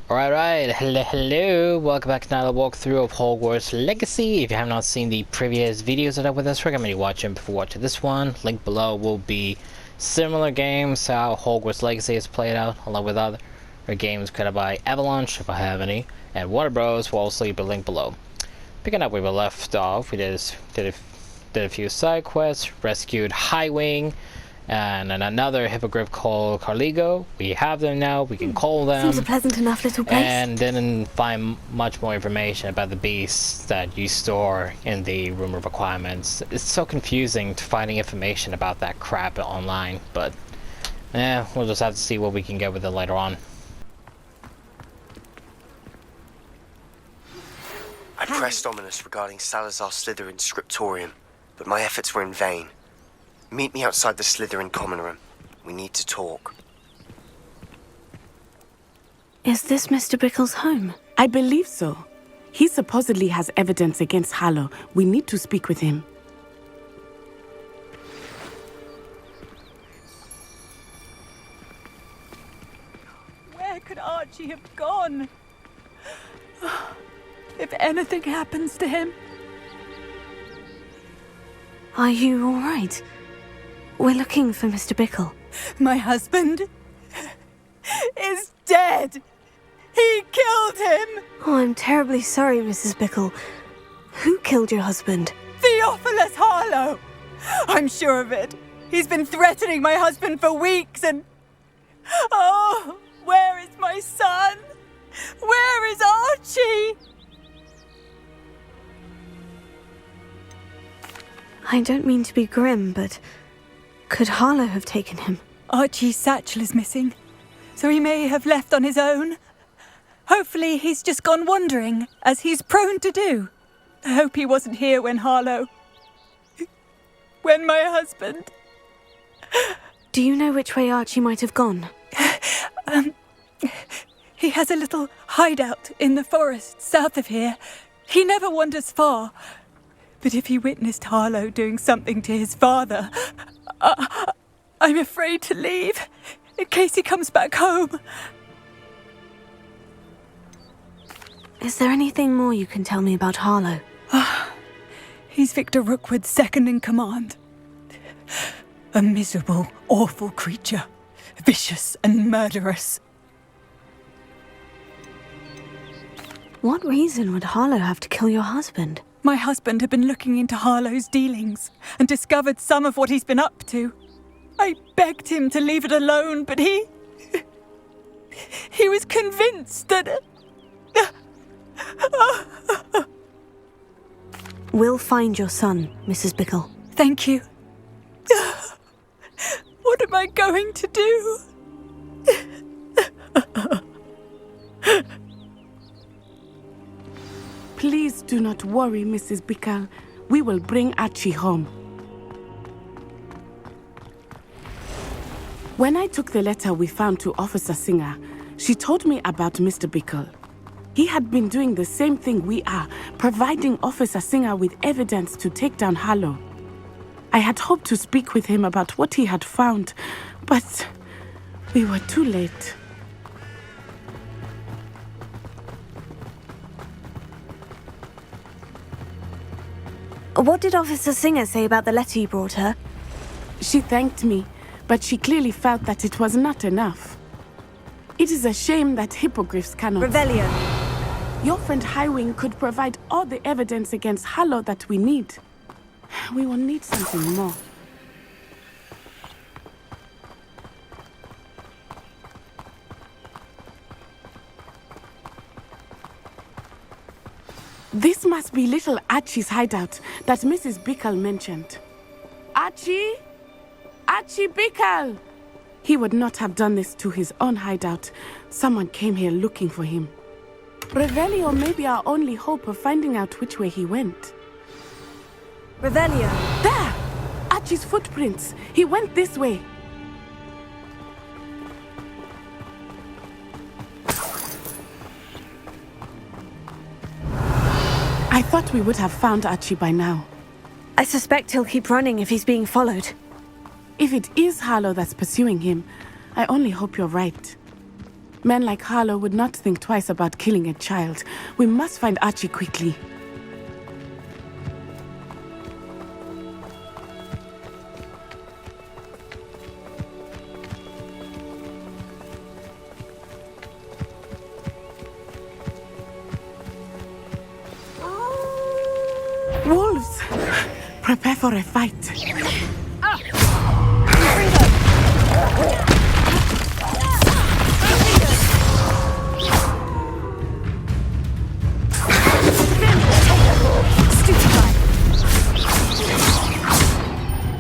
Alright, hello, welcome back to another walkthrough of Hogwarts Legacy. If you have not seen the previous videos that are with us, recommend you watch them before watching this one. Link below will be similar games, how Hogwarts Legacy is played out, along with other games created by Avalanche, if I have any, and Water Bros will also be linked below. Picking up where we left off, we did a few side quests, rescued Highwing, and another hippogriff called Carligo. We have them now, we can call them. Seems a pleasant enough little place. And didn't find much more information about the beasts that you store in the room of requirements. It's so confusing to finding information about that crap online, but we'll just have to see what we can get with it later on. I pressed Ominous regarding Salazar Slytherin's Scriptorium, but my efforts were in vain. Meet me outside the Slytherin common room. We need to talk. Is this Mr. Bickle's home? I believe so. He supposedly has evidence against Harlow. We need to speak with him. Where could Archie have gone? If anything happens to him. Are you all right? We're looking for Mr. Bickle. My husband is dead. He killed him. Oh, I'm terribly sorry, Mrs. Bickle. Who killed your husband? Theophilus Harlow. I'm sure of it. He's been threatening my husband for weeks and... Oh, where is my son? Where is Archie? I don't mean to be grim, but could Harlow have taken him? Archie's satchel is missing, so he may have left on his own. Hopefully he's just gone wandering, as he's prone to do. I hope he wasn't here when my husband... Do you know which way Archie might have gone? He has a little hideout in the forest south of here. He never wanders far. But if he witnessed Harlow doing something to his father, I'm afraid to leave, in case he comes back home. Is there anything more you can tell me about Harlow? He's Victor Rookwood's second in command. A miserable, awful creature. Vicious and murderous. What reason would Harlow have to kill your husband? My husband had been looking into Harlow's dealings and discovered some of what he's been up to. I begged him to leave it alone, but he was convinced that... We'll find your son, Mrs. Bickle. Thank you. What am I going to do? Please do not worry, Mrs. Bickle. We will bring Archie home. When I took the letter we found to Officer Singer, she told me about Mr. Bickle. He had been doing the same thing we are, providing Officer Singer with evidence to take down Harlow. I had hoped to speak with him about what he had found, but we were too late. What did Officer Singer say about the letter you brought her? She thanked me, but she clearly felt that it was not enough. It is a shame that hippogriffs cannot... Revelio. Your friend Highwing could provide all the evidence against Harlow that we need. We will need something more. This must be little Archie's hideout that Mrs. Bickle mentioned. Archie? Archie Bickle! He would not have done this to his own hideout. Someone came here looking for him. Revelio may be our only hope of finding out which way he went. Revelio. There! Archie's footprints. He went this way. I thought we would have found Archie by now. I suspect he'll keep running if he's being followed. If it is Harlow that's pursuing him, I only hope you're right. Men like Harlow would not think twice about killing a child. We must find Archie quickly. Wolves! Prepare for a fight.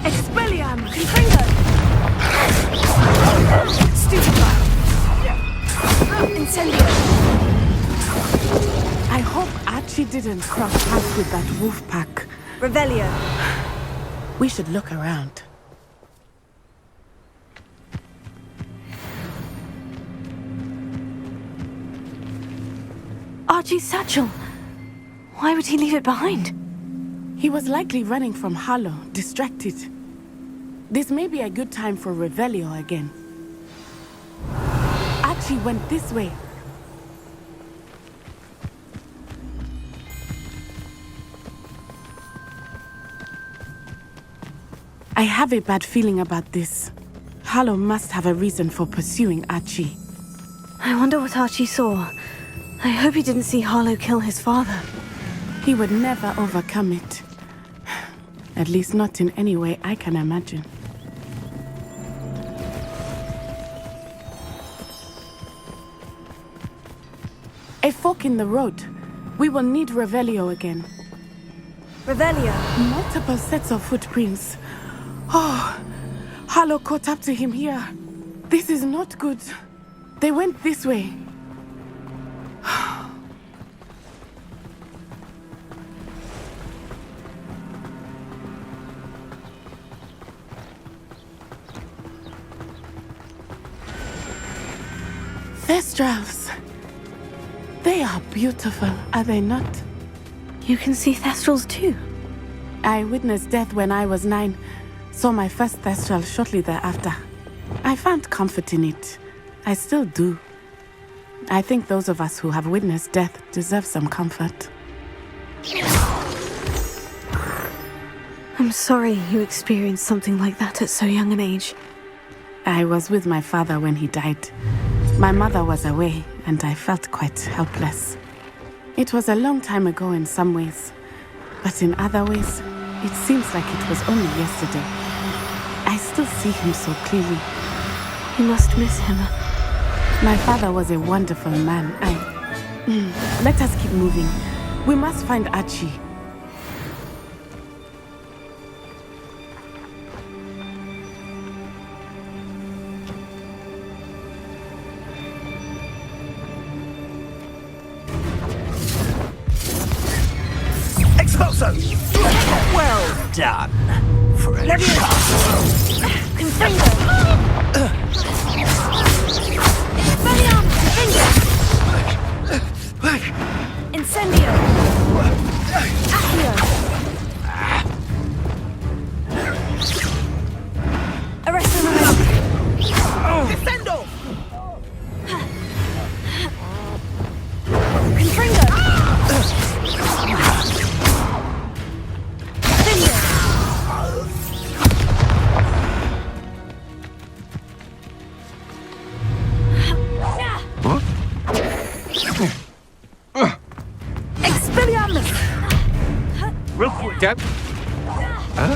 Expelliarm! Confringo! Stupefy! Incendio! I hope Archie didn't cross paths with that wolf pack. Revelio! We should look around. Archie's satchel! Why would he leave it behind? He was likely running from Harlow, distracted. This may be a good time for Revelio again. Archie went this way. I have a bad feeling about this. Harlow must have a reason for pursuing Archie. I wonder what Archie saw. I hope he didn't see Harlow kill his father. He would never overcome it. At least not in any way I can imagine. A fork in the road. We will need Revelio again. Revelio! Multiple sets of footprints. Oh, Harlow caught up to him here. This is not good. They went this way. Thestrals. They are beautiful, are they not? You can see Thestrals too. I witnessed death when I was 9. Saw my first Thestral shortly thereafter. I found comfort in it. I still do. I think those of us who have witnessed death deserve some comfort. I'm sorry you experienced something like that at so young an age. I was with my father when he died. My mother was away, and I felt quite helpless. It was a long time ago in some ways, but in other ways, it seems like it was only yesterday. I still see him so clearly. You must miss him. My father was a wonderful man. Let us keep moving. We must find Archie. Expulso! Well done. For a Confringo! Expelliarmus! Incendio! Accio! Arresto Momento! Descendo! Confringo! Expelliarmus! Real quick, Dad. Huh?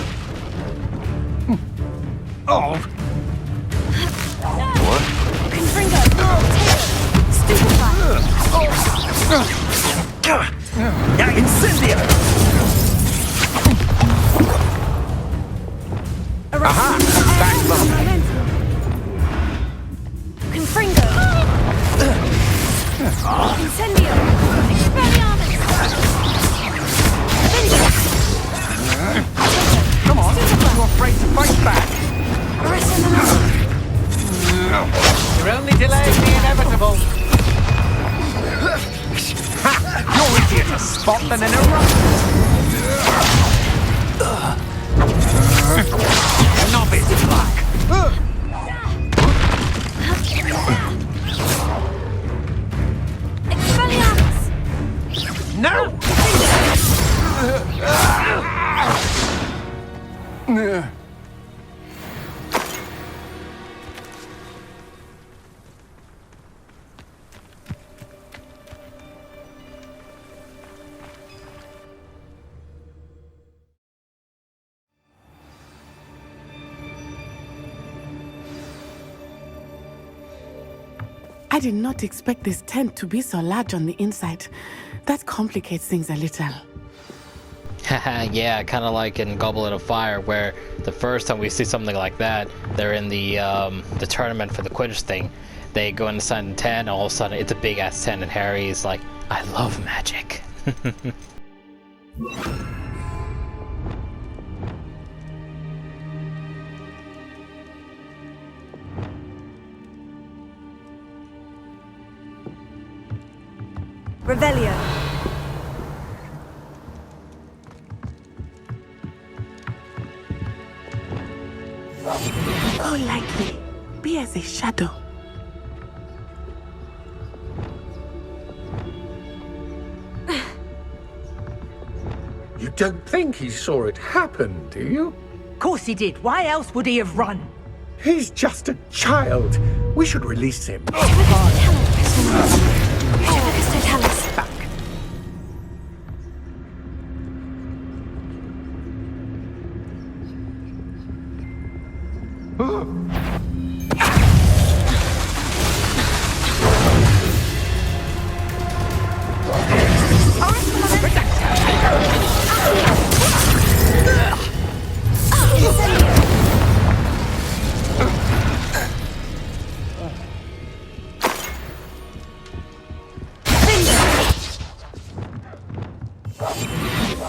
Oh! What? Confringo! Stupefy! Incendio! Aha! Back bump. Confringo! Incendio! Expelliarmus! Come on, you're afraid to fight back. Arresto Momento! You're only delaying the inevitable. Ha! You're easier to spot than an eruption. Novice black. No! I did not expect this tent to be so large on the inside. That complicates things a little. Haha, yeah, kind of like in Goblet of Fire, where the first time we see something like that, they're in the tournament for the Quidditch thing. They go inside the tent, and all of a sudden it's a big ass tent, and Harry's like, "I love magic." Revelio. Go lightly. Be as a shadow. You don't think he saw it happen, do you? Of course he did. Why else would he have run? He's just a child. We should release him. Back.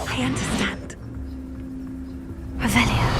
I understand. Revelio.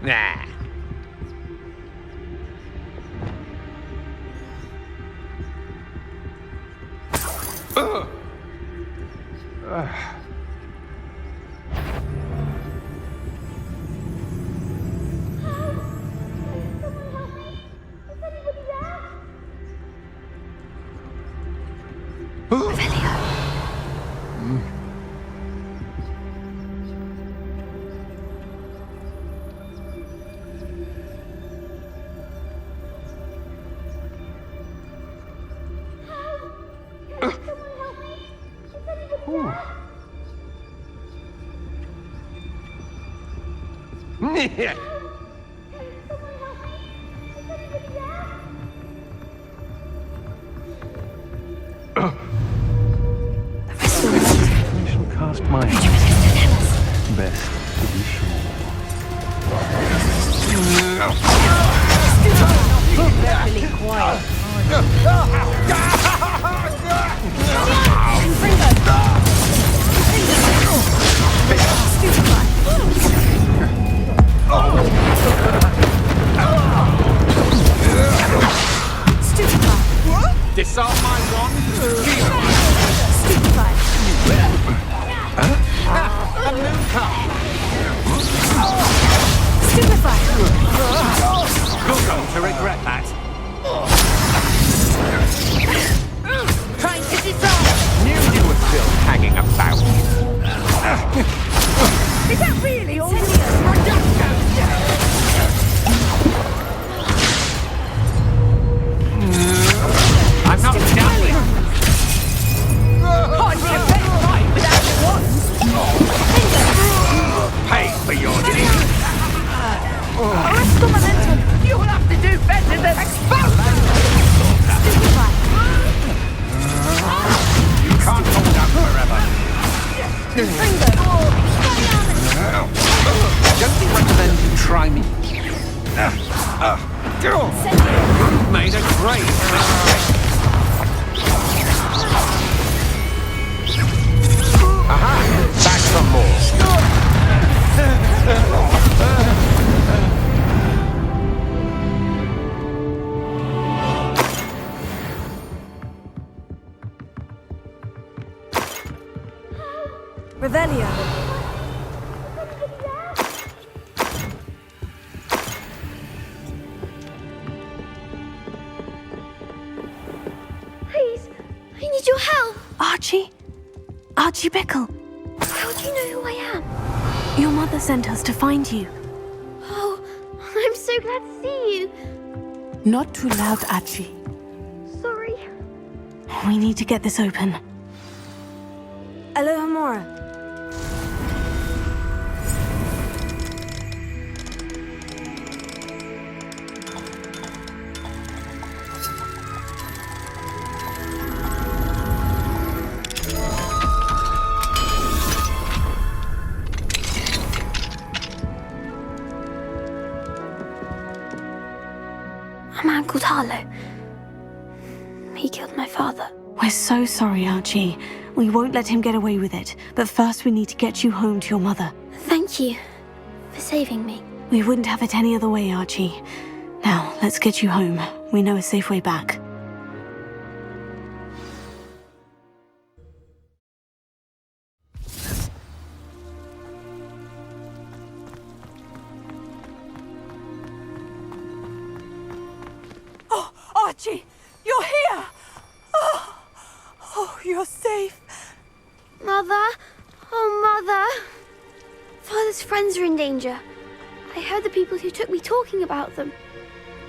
Nah. I shall cast my best to be sure. Really quiet. Disarm my wand. A new card. You're going to regret that. Try and get it off! Knew you were still hanging about. Is that really all you I'm not done. Can't you bet right without one? Pay for your deed. Arresto momentum! You'll have to do better than expose! You can't hold out forever. Don't you recommend you try me? You've made a great mistake. Aha! Back some more. Revelio. Please, I need your help. Archie? Archie Bickle. How do you know who I am? Your mother sent us to find you. Oh, I'm so glad to see you. Not too loud, Archie. Sorry. We need to get this open. Aloha Mora. A man called Harlow. He killed my father. We're so sorry, Archie. We won't let him get away with it. But first we need to get you home to your mother. Thank you for saving me. We wouldn't have it any other way, Archie. Now, let's get you home. We know a safe way back. Oh, Archie, you're here! Oh, you're safe. Mother? Oh, Mother! Father's friends are in danger. I heard the people who took me talking about them.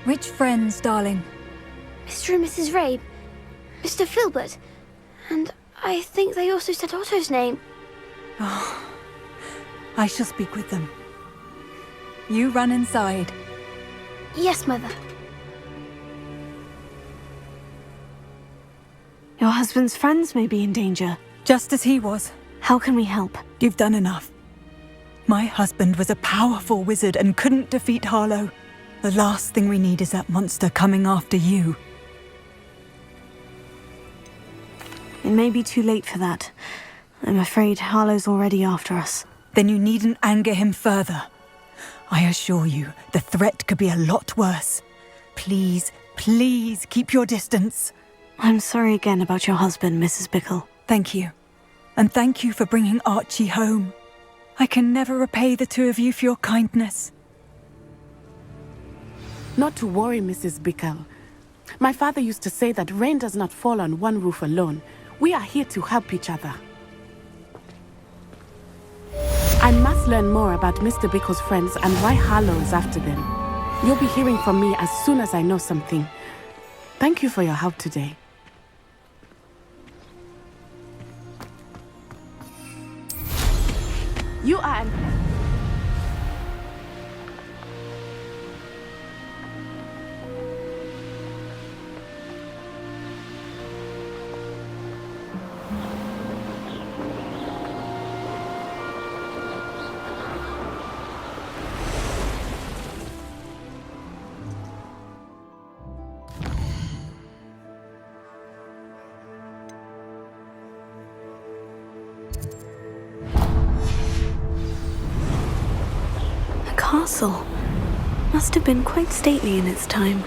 Which friends, darling? Mr. and Mrs. Rabe, Mr. Filbert, and I think they also said Otto's name. Oh, I shall speak with them. You run inside. Yes, Mother. Your husband's friends may be in danger. Just as he was. How can we help? You've done enough. My husband was a powerful wizard and couldn't defeat Harlow. The last thing we need is that monster coming after you. It may be too late for that. I'm afraid Harlow's already after us. Then you needn't anger him further. I assure you, the threat could be a lot worse. Please, please keep your distance. I'm sorry again about your husband, Mrs. Bickle. Thank you. And thank you for bringing Archie home. I can never repay the two of you for your kindness. Not to worry, Mrs. Bickle. My father used to say that rain does not fall on one roof alone. We are here to help each other. I must learn more about Mr. Bickle's friends and why Harlow is after them. You'll be hearing from me as soon as I know something. Thank you for your help today. You are an... Castle. Must have been quite stately in its time.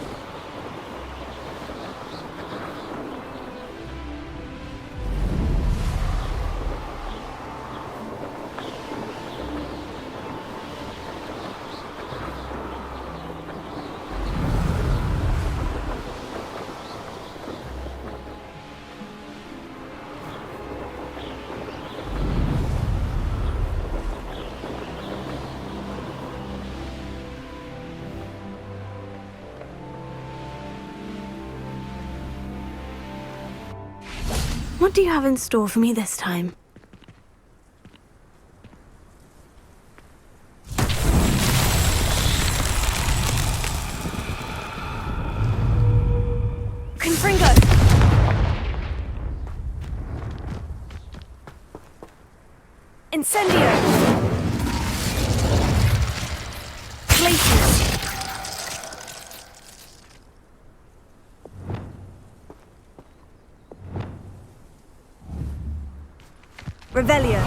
What do you have in store for me this time? Confringo! Incendio! Glacius! Revelio!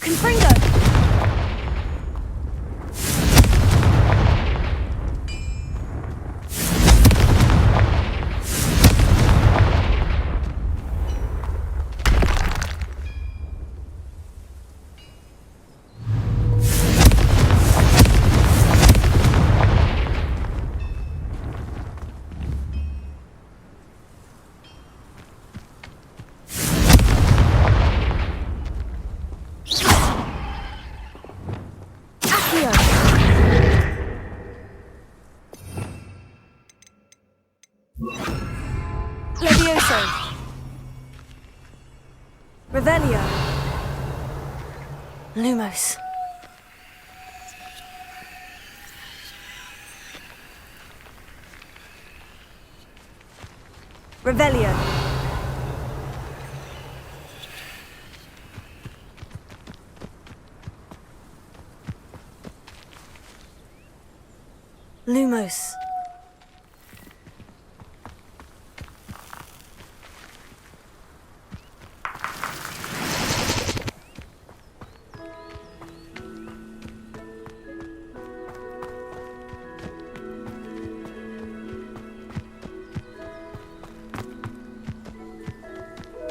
Confringo! Levioso! Revelio! Lumos! Revelio! Lumos!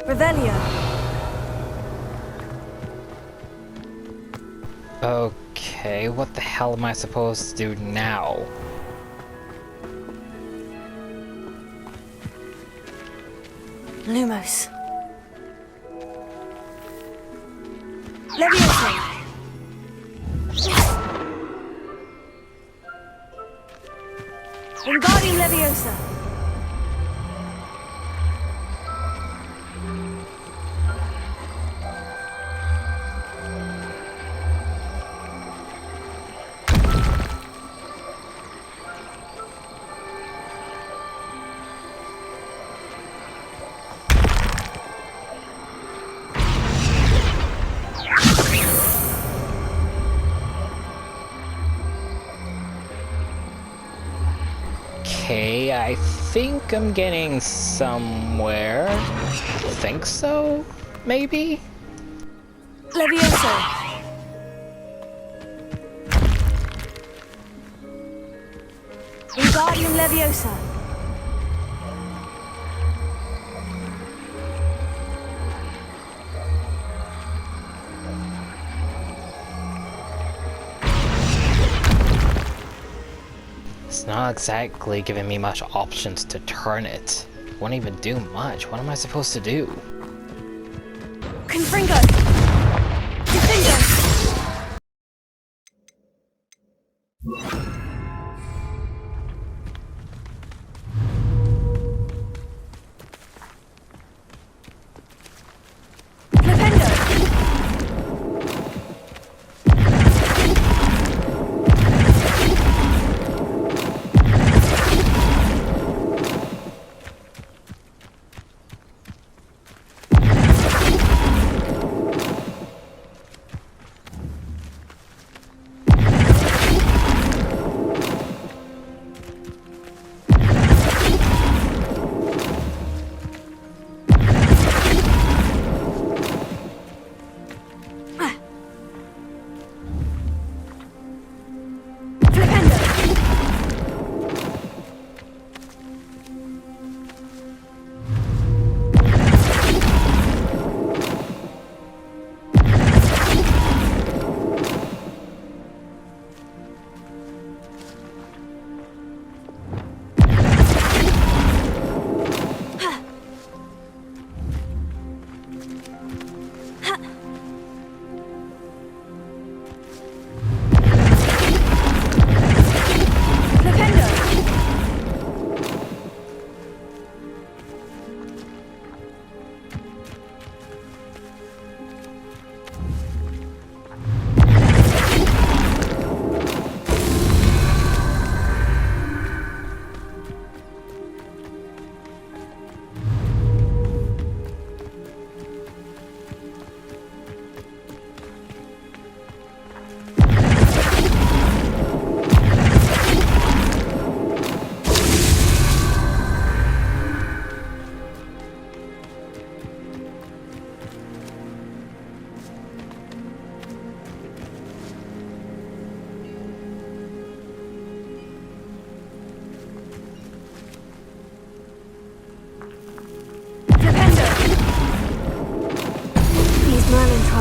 Revelio! Okay, what the hell am I supposed to do now? Lumos! Levioso! Wingardium Leviosa! Okay, I think I'm getting somewhere. Think so? Maybe? Levioso! Wingardium Leviosa! It's not exactly giving me much options to turn it. It won't even do much. What am I supposed to do? Confringo! Confringo!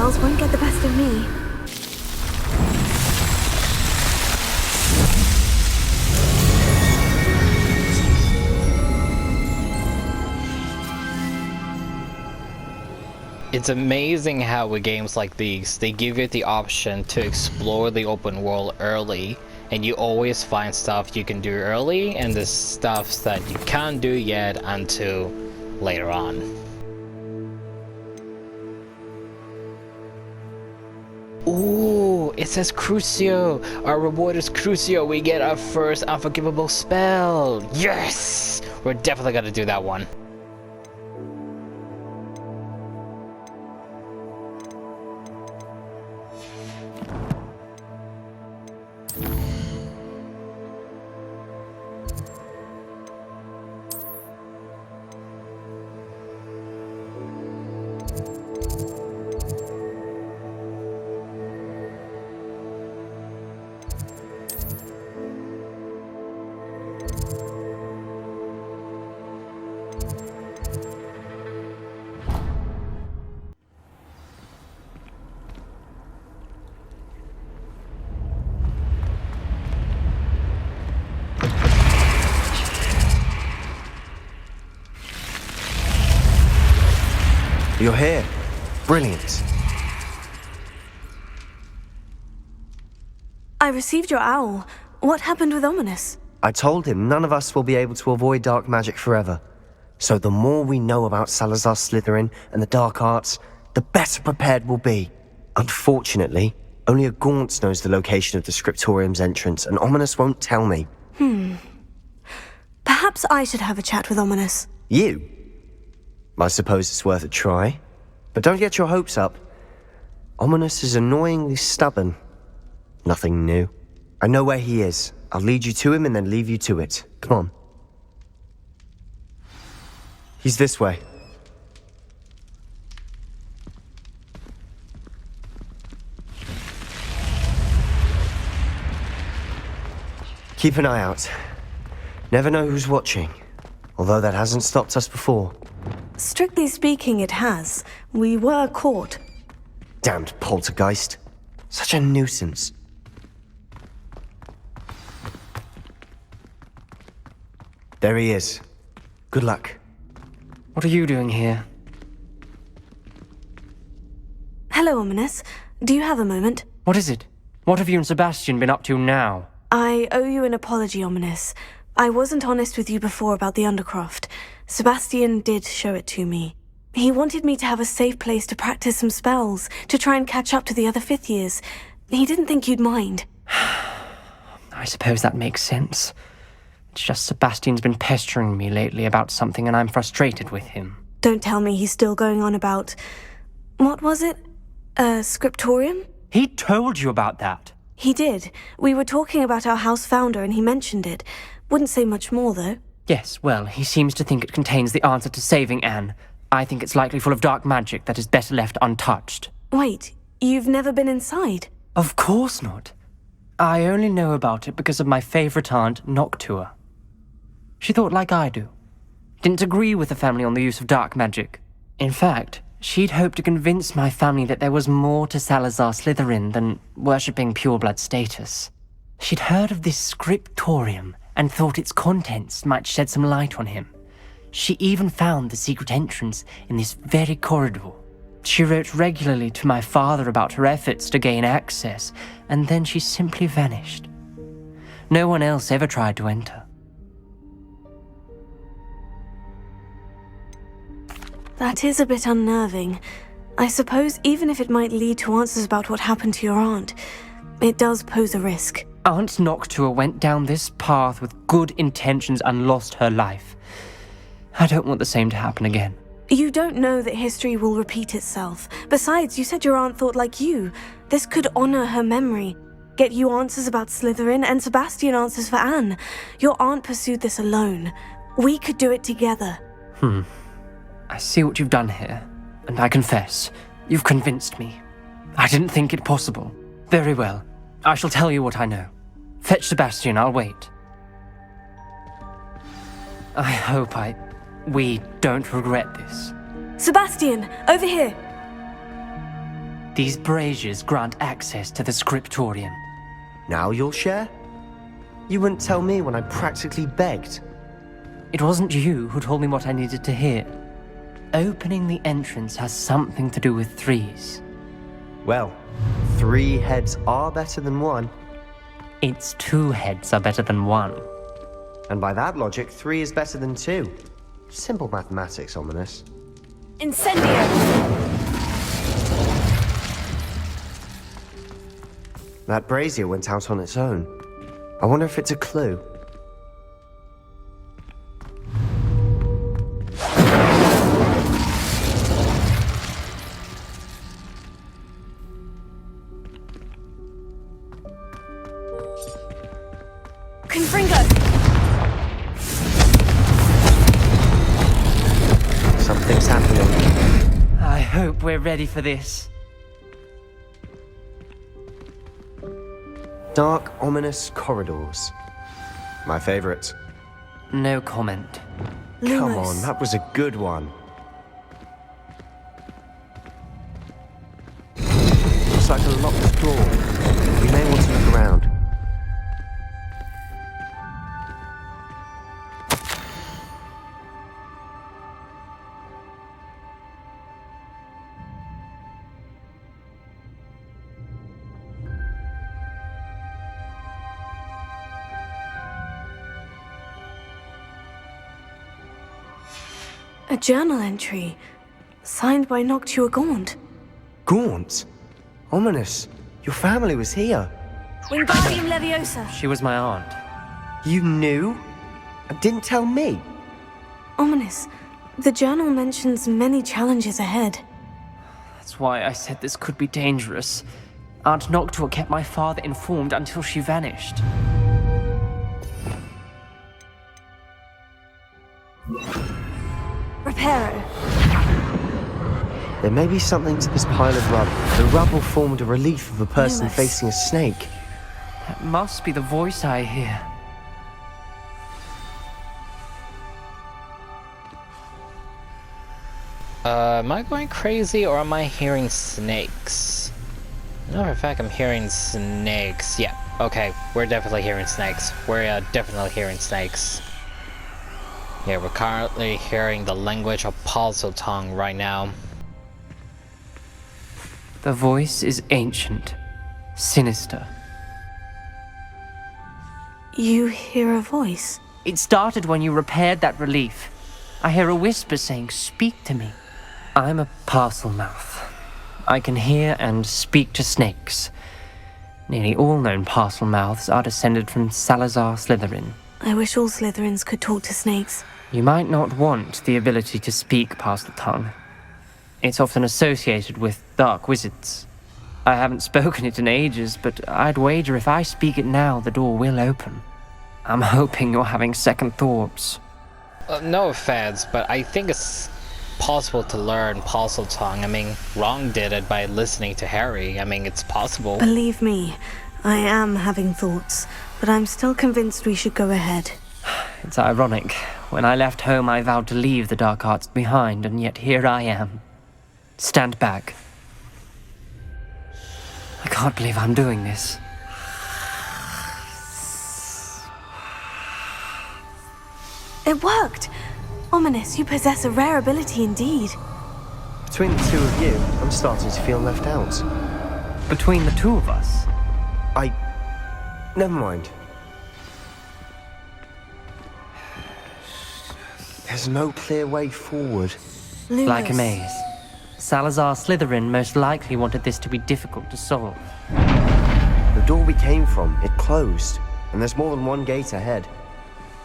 spells won't get the best of me. It's amazing how with games like these, they give you the option to explore the open world early, and you always find stuff you can do early, and the stuff that you can't do yet until later on. Ooh, it says Crucio! Our reward is Crucio! We get our first unforgivable spell! Yes! We're definitely gonna do that one. You're here. Brilliant. I received your owl. What happened with Ominous? I told him none of us will be able to avoid dark magic forever. So the more we know about Salazar Slytherin and the dark arts, the better prepared we'll be. Unfortunately, only a Gaunt knows the location of the Scriptorium's entrance, and Ominous won't tell me. Perhaps I should have a chat with Ominous. You? I suppose it's worth a try. But don't get your hopes up. Ominous is annoyingly stubborn. Nothing new. I know where he is. I'll lead you to him and then leave you to it. Come on. He's this way. Keep an eye out. Never know who's watching. Although that hasn't stopped us before. Strictly speaking, it has. We were caught. Damned poltergeist. Such a nuisance. There he is. Good luck. What are you doing here? Hello, Ominous. Do you have a moment? What is it? What have you and Sebastian been up to now? I owe you an apology, Ominous. I wasn't honest with you before about the Undercroft. Sebastian did show it to me. He wanted me to have a safe place to practice some spells, to try and catch up to the other fifth years. He didn't think you'd mind. I suppose that makes sense. It's just Sebastian's been pestering me lately about something and I'm frustrated with him. Don't tell me he's still going on about... What was it? Scriptorium? He told you about that? He did. We were talking about our house founder and he mentioned it. Wouldn't say much more, though. Yes, well, he seems to think it contains the answer to saving Anne. I think it's likely full of dark magic that is better left untouched. Wait, you've never been inside? Of course not. I only know about it because of my favourite aunt, Noctua. She thought like I do. Didn't agree with the family on the use of dark magic. In fact, she'd hoped to convince my family that there was more to Salazar Slytherin than worshipping pureblood status. She'd heard of this Scriptorium and thought its contents might shed some light on him. She even found the secret entrance in this very corridor. She wrote regularly to my father about her efforts to gain access, and then she simply vanished. No one else ever tried to enter. That is a bit unnerving. I suppose even if it might lead to answers about what happened to your aunt, it does pose a risk. Aunt Noctua went down this path with good intentions and lost her life. I don't want the same to happen again. You don't know that history will repeat itself. Besides, you said your aunt thought like you. This could honor her memory. Get you answers about Slytherin and Sebastian answers for Anne. Your aunt pursued this alone. We could do it together. I see what you've done here, and I confess, you've convinced me. I didn't think it possible. Very well. I shall tell you what I know. Fetch Sebastian, I'll wait. I hope we don't regret this. Sebastian, over here. These braziers grant access to the Scriptorium. Now you'll share? You wouldn't tell me when I practically begged. It wasn't you who told me what I needed to hear. Opening the entrance has something to do with threes. Well, 3 heads are better than 1. It's 2 heads are better than 1. And by that logic, 3 is better than 2. Simple mathematics, Ominous. Incendio! That brazier went out on its own. I wonder if it's a clue. Confringo! Something's happening. I hope we're ready for this. Dark, ominous corridors. My favorite. No comment. Come on, that was a good one. Looks like a locked door. We may want to look around. A journal entry, signed by Noctua Gaunt. Gaunt? Ominous. Your family was here. Wingardium Leviosa. She was my aunt. You knew? And didn't tell me? Ominous. The journal mentions many challenges ahead. That's why I said this could be dangerous. Aunt Noctua kept my father informed until she vanished. Reparo. There may be something to this pile of rubble. The rubble formed a relief of a person Lumos. facing a snake. That must be the voice I hear. Am I going crazy or am I hearing snakes? No, in fact, I'm hearing snakes. Yeah, okay, we're definitely hearing snakes. We're definitely hearing snakes. Yeah, we're currently hearing the language of Pulsar tongue right now. The voice is ancient, sinister. You hear a voice? It started when you repaired that relief. I hear a whisper saying, "Speak to me." I'm a parcel mouth. I can hear and speak to snakes. Nearly all known parcel mouths are descended from Salazar Slytherin. I wish all Slytherins could talk to snakes. You might not want the ability to speak parcel tongue. It's often associated with dark wizards. I haven't spoken it in ages, but I'd wager if I speak it now, the door will open. I'm hoping you're having second thoughts. No offense, but I think it's possible to learn Pulsar tongue. I mean, Ron did it by listening to Harry. I mean, it's possible. Believe me, I am having thoughts, but I'm still convinced we should go ahead. It's ironic. When I left home, I vowed to leave the dark arts behind, and yet here I am. Stand back. I can't believe I'm doing this. It worked! Ominous, you possess a rare ability indeed. Between the two of you, I'm starting to feel left out. Between the two of us? Never mind. There's no clear way forward. Lumos. Like a maze. Salazar Slytherin most likely wanted this to be difficult to solve. The door we came from, it closed, and there's more than one gate ahead.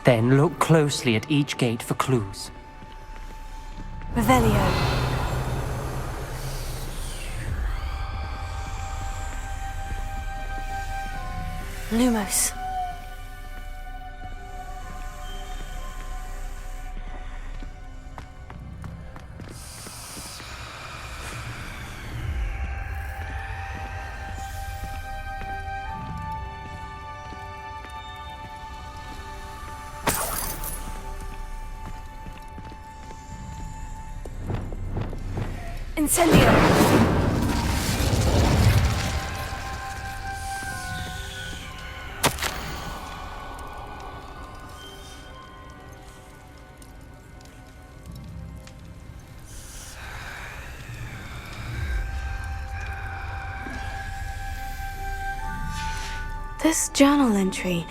Then look closely at each gate for clues. Revelio. Lumos. Incendio. This journal entry,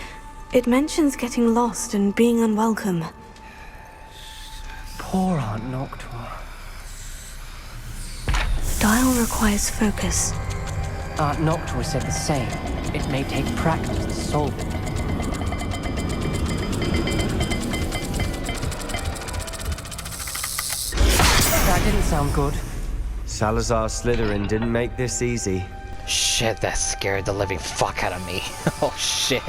it mentions getting lost and being unwelcome. Poor Aunt Noctua. Dial requires focus. Aunt Noctua said the same. It may take practice to solve it. That didn't sound good. Salazar Slytherin didn't make this easy. Shit, that scared the living fuck out of me. Oh shit.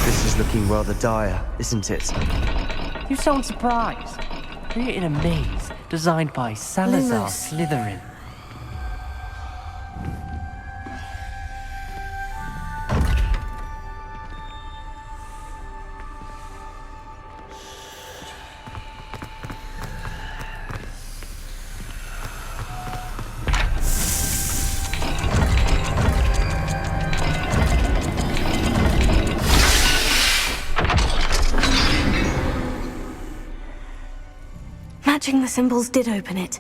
This is looking rather dire, isn't it? You sound surprised. We're in a maze designed by Salazar Slytherin. Matching the symbols did open it.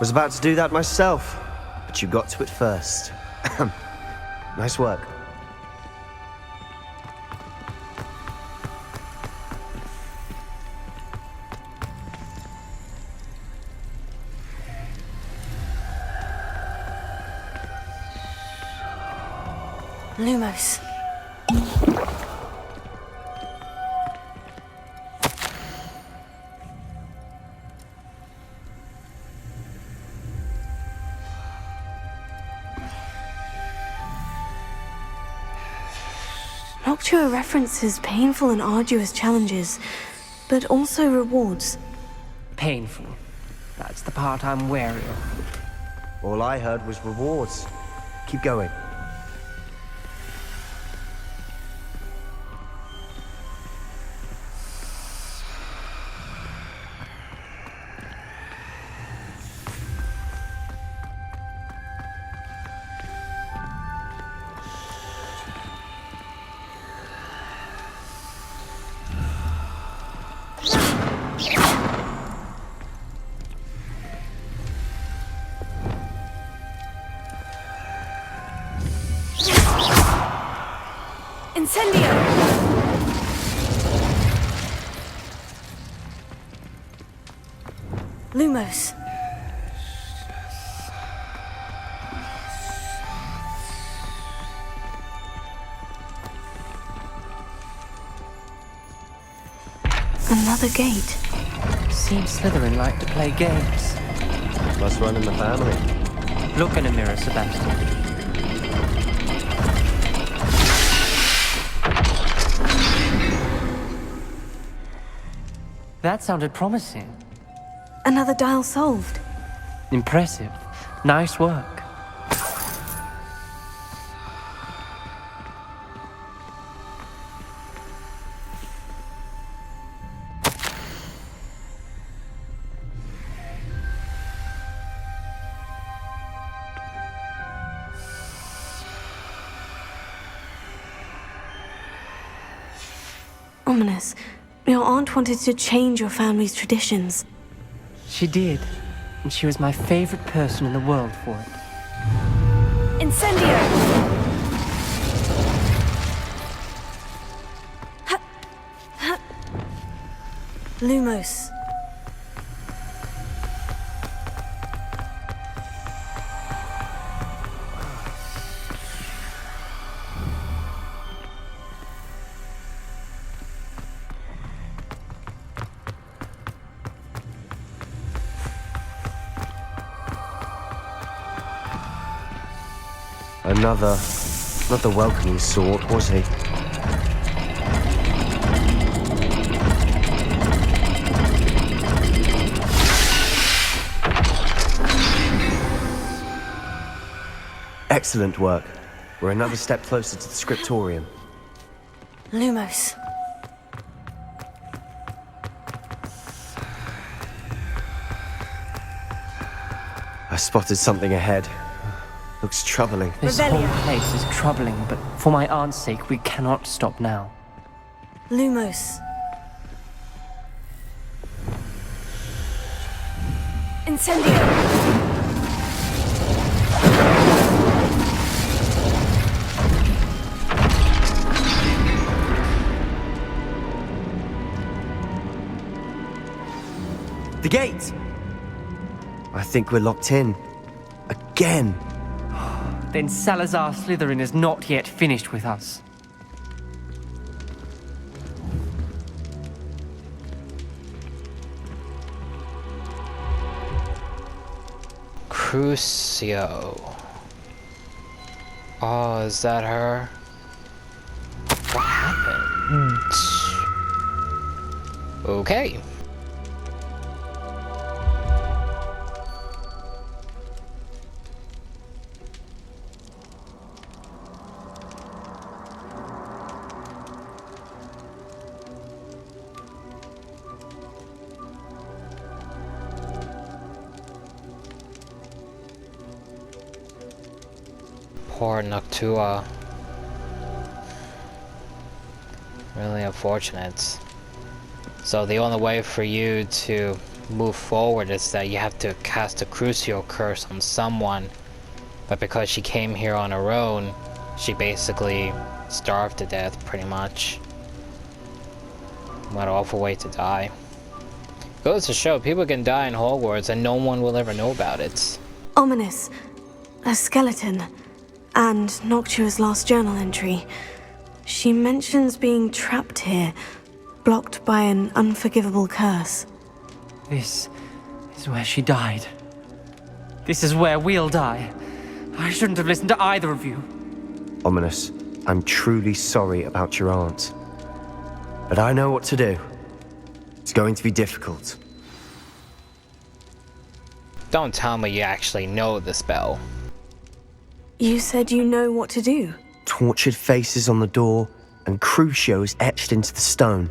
Was about to do that myself, but you got to it first. Nice work. Lumos. Noctua references painful and arduous challenges, but also rewards. Painful. That's the part I'm wary of. All I heard was rewards. Keep going. Incendio! Lumos. Another gate. Seems Slytherin like to play games. Must run in the family. Look in a mirror, Sebastian. That sounded promising. Another dial solved. Impressive. Nice work. Ominous. Your aunt wanted to change your family's traditions. She did. And she was my favorite person in the world for it. Incendio! Lumos. Not the welcoming sort, was he? Excellent work. We're another step closer to the Scriptorium. Lumos. I spotted something ahead. Looks troubling. This whole place is troubling, but for my aunt's sake, we cannot stop now. Lumos. Incendio. The gate! I think we're locked in. Again. Then Salazar Slytherin is not yet finished with us. Crucio. Oh, is that her? What happened? Okay. Poor Noctua. Really unfortunate. So the only way for you to move forward is that you have to cast a Crucio curse on someone. But because she came here on her own, she basically starved to death, pretty much. What an awful way to die. Goes to show, people can die in Hogwarts and no one will ever know about it. Ominous. A skeleton. And Noctua's last journal entry. She mentions being trapped here, blocked by an unforgivable curse. This is where she died. This is where we'll die. I shouldn't have listened to either of you. Ominous, I'm truly sorry about your aunt. But I know what to do. It's going to be difficult. Don't tell me you actually know the spell. You said you know what to do. Tortured faces on the door and Crucios etched into the stone.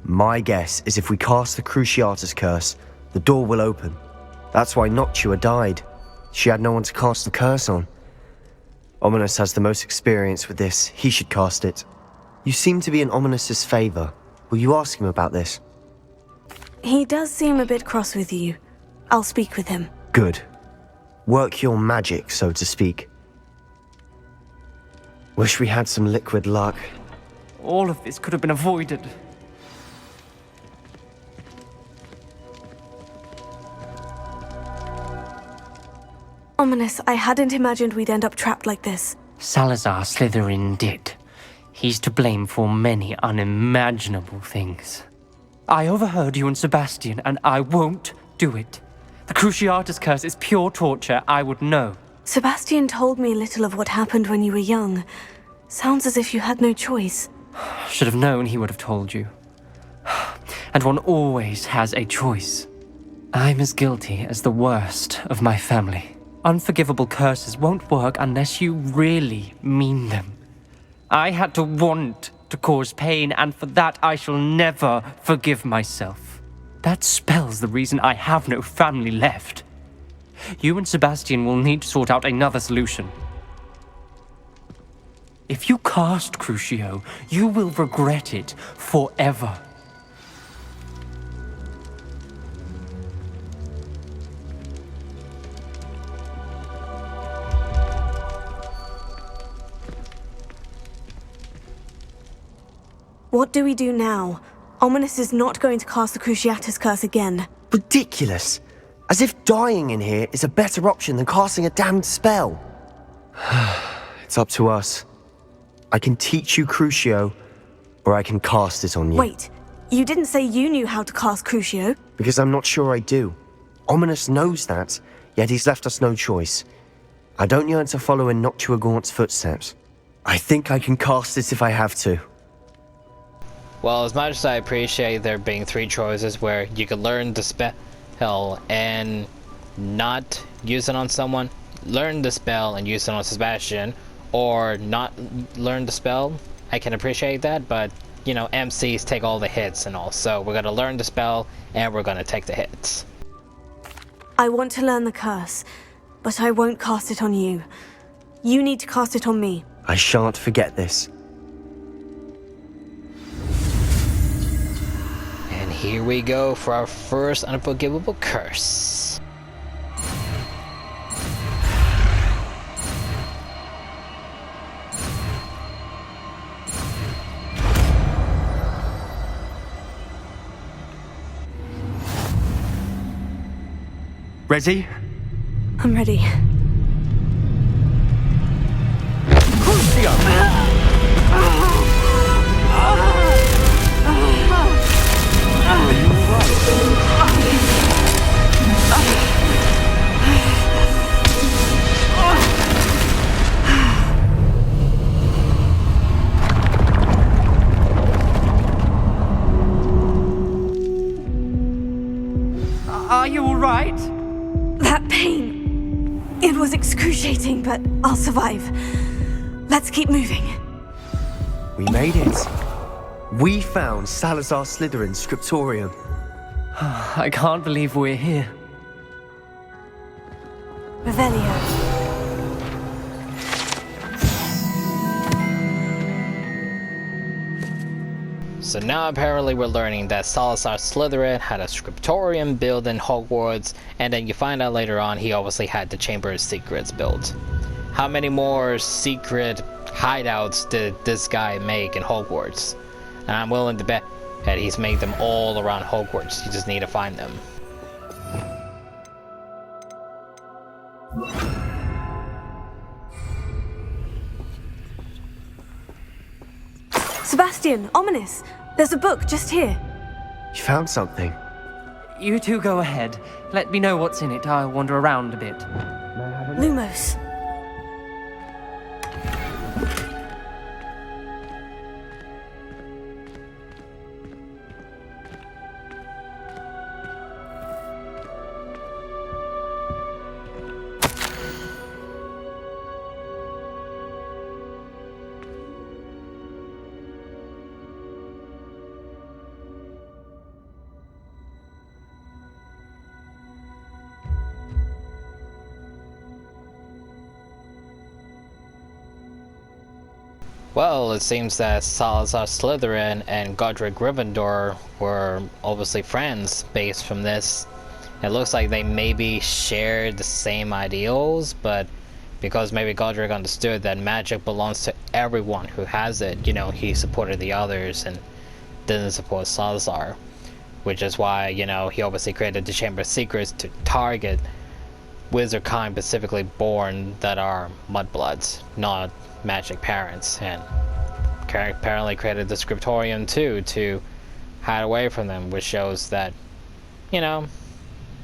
My guess is if we cast the Cruciatus curse, the door will open. That's why Noctua died. She had no one to cast the curse on. Ominous has the most experience with this. He should cast it. You seem to be in Ominous's favor. Will you ask him about this? He does seem a bit cross with you. I'll speak with him. Good. Work your magic, so to speak. Wish we had some liquid luck. All of this could have been avoided. Ominous, I hadn't imagined we'd end up trapped like this. Salazar Slytherin did. He's to blame for many unimaginable things. I overheard you and Sebastian, and I won't do it. The Cruciatus curse is pure torture, I would know. Sebastian told me little of what happened when you were young. Sounds as if you had no choice. Should have known he would have told you. And one always has a choice. I'm as guilty as the worst of my family. Unforgivable curses won't work unless you really mean them. I had to want to cause pain, and for that I shall never forgive myself. That spells the reason I have no family left. You and Sebastian will need to sort out another solution. If you cast Crucio, you will regret it forever. What do we do now? Ominous is not going to cast the Cruciatus curse again. Ridiculous. As if dying in here is a better option than casting a damned spell. It's up to us. I can teach you Crucio, or I can cast it on you. Wait, you didn't say you knew how to cast Crucio? Because I'm not sure I do. Ominous knows that, yet he's left us no choice. I don't yearn to follow in Noctua Gaunt's footsteps. I think I can cast it if I have to. Well, as much as I appreciate there being three choices where you could learn the spell and not use it on someone, learn the spell and use it on Sebastian, or not learn the spell, I can appreciate that, but, you know, MCs take all the hits and all, so we're gonna learn the spell and we're gonna take the hits. I want to learn the curse, but I won't cast it on you. You need to cast it on me. I shan't forget this. And here we go for our first unforgivable curse. Ready? I'm ready. Are you all right? That pain. It was excruciating, but I'll survive. Let's keep moving. We made it. We found Salazar Slytherin's Scriptorium. I can't believe we're here. Revelio. So now apparently we're learning that Salazar Slytherin had a Scriptorium built in Hogwarts, and then you find out later on he obviously had the Chamber of Secrets built. How many more secret hideouts did this guy make in Hogwarts? And I'm willing to bet that he's made them all around Hogwarts. You just need to find them. Sebastian, ominous. There's a book just here. You found something. You two go ahead. Let me know what's in it. I'll wander around a bit. Lumos. Well, it seems that Salazar Slytherin and Godric Gryffindor were obviously friends based from this. It looks like they maybe shared the same ideals, but because maybe Godric understood that magic belongs to everyone who has it, you know, he supported the others and didn't support Salazar. Which is why, you know, he obviously created the Chamber of Secrets to target wizard kind specifically born that are mudbloods, not magic parents, and apparently created the Scriptorium too to hide away from them, which shows that, you know,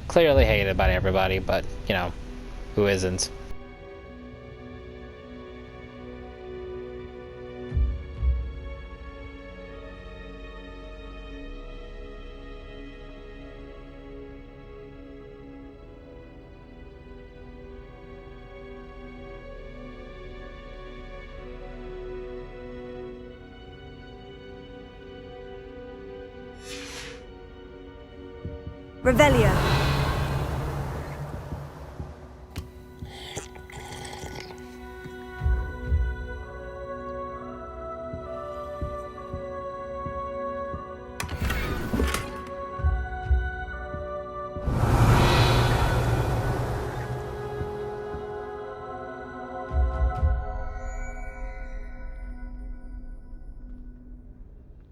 clearly hated by everybody, but, you know, who isn't? Revelio.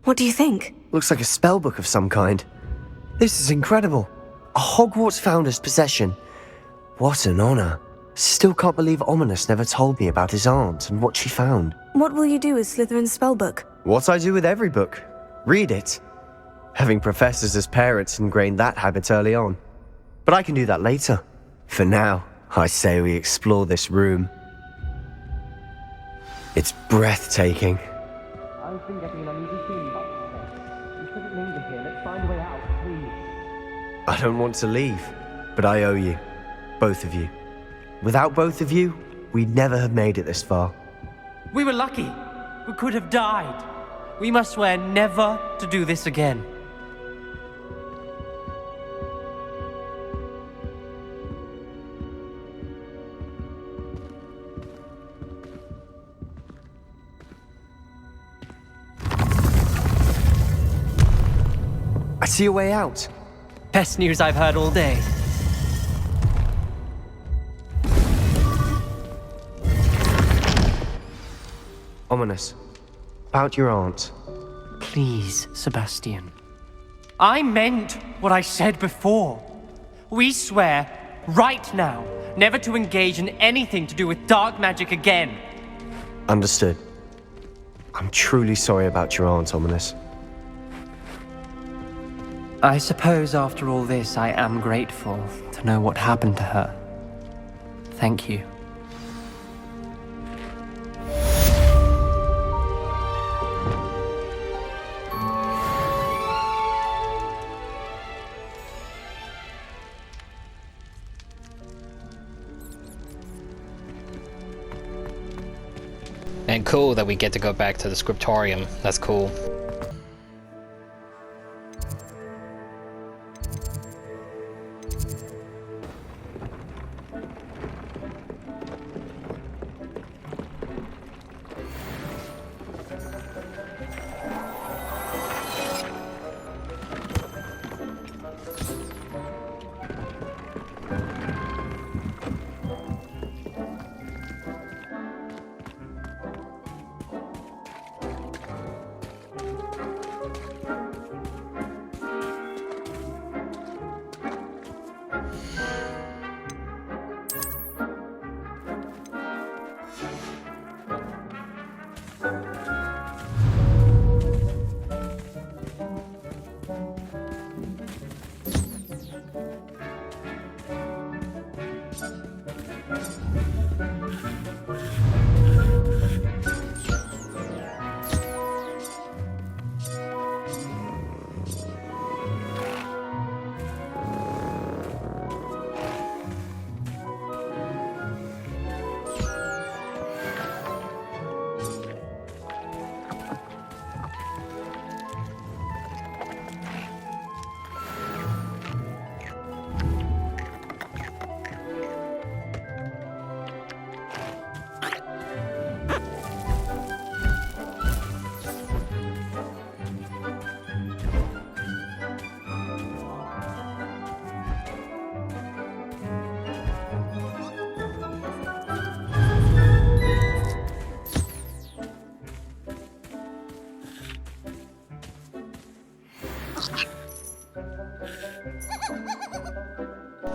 What do you think? Looks like a spellbook of some kind. This is incredible. A Hogwarts founder's possession. What an honor. Still can't believe Ominous never told me about his aunt and what she found. What will you do with Slytherin's spellbook? What I do with every book. Read it. Having professors as parents ingrained that habit early on. But I can do that later. For now, I say we explore this room. It's breathtaking. I've been getting an uneasy feeling about this place. We shouldn't linger here. Let's find a way out, please. I don't want to leave, but I owe you. Both of you. Without both of you, we'd never have made it this far. We were lucky. We could have died. We must swear never to do this again. see a way out. Best news I've heard all day. Ominous. About your aunt. Please, Sebastian. I meant what I said before. We swear, right now, never to engage in anything to do with dark magic again. Understood. I'm truly sorry about your aunt, Ominous. I suppose after all this, I am grateful to know what happened to her. Thank you. And cool that we get to go back to the Scriptorium. That's cool.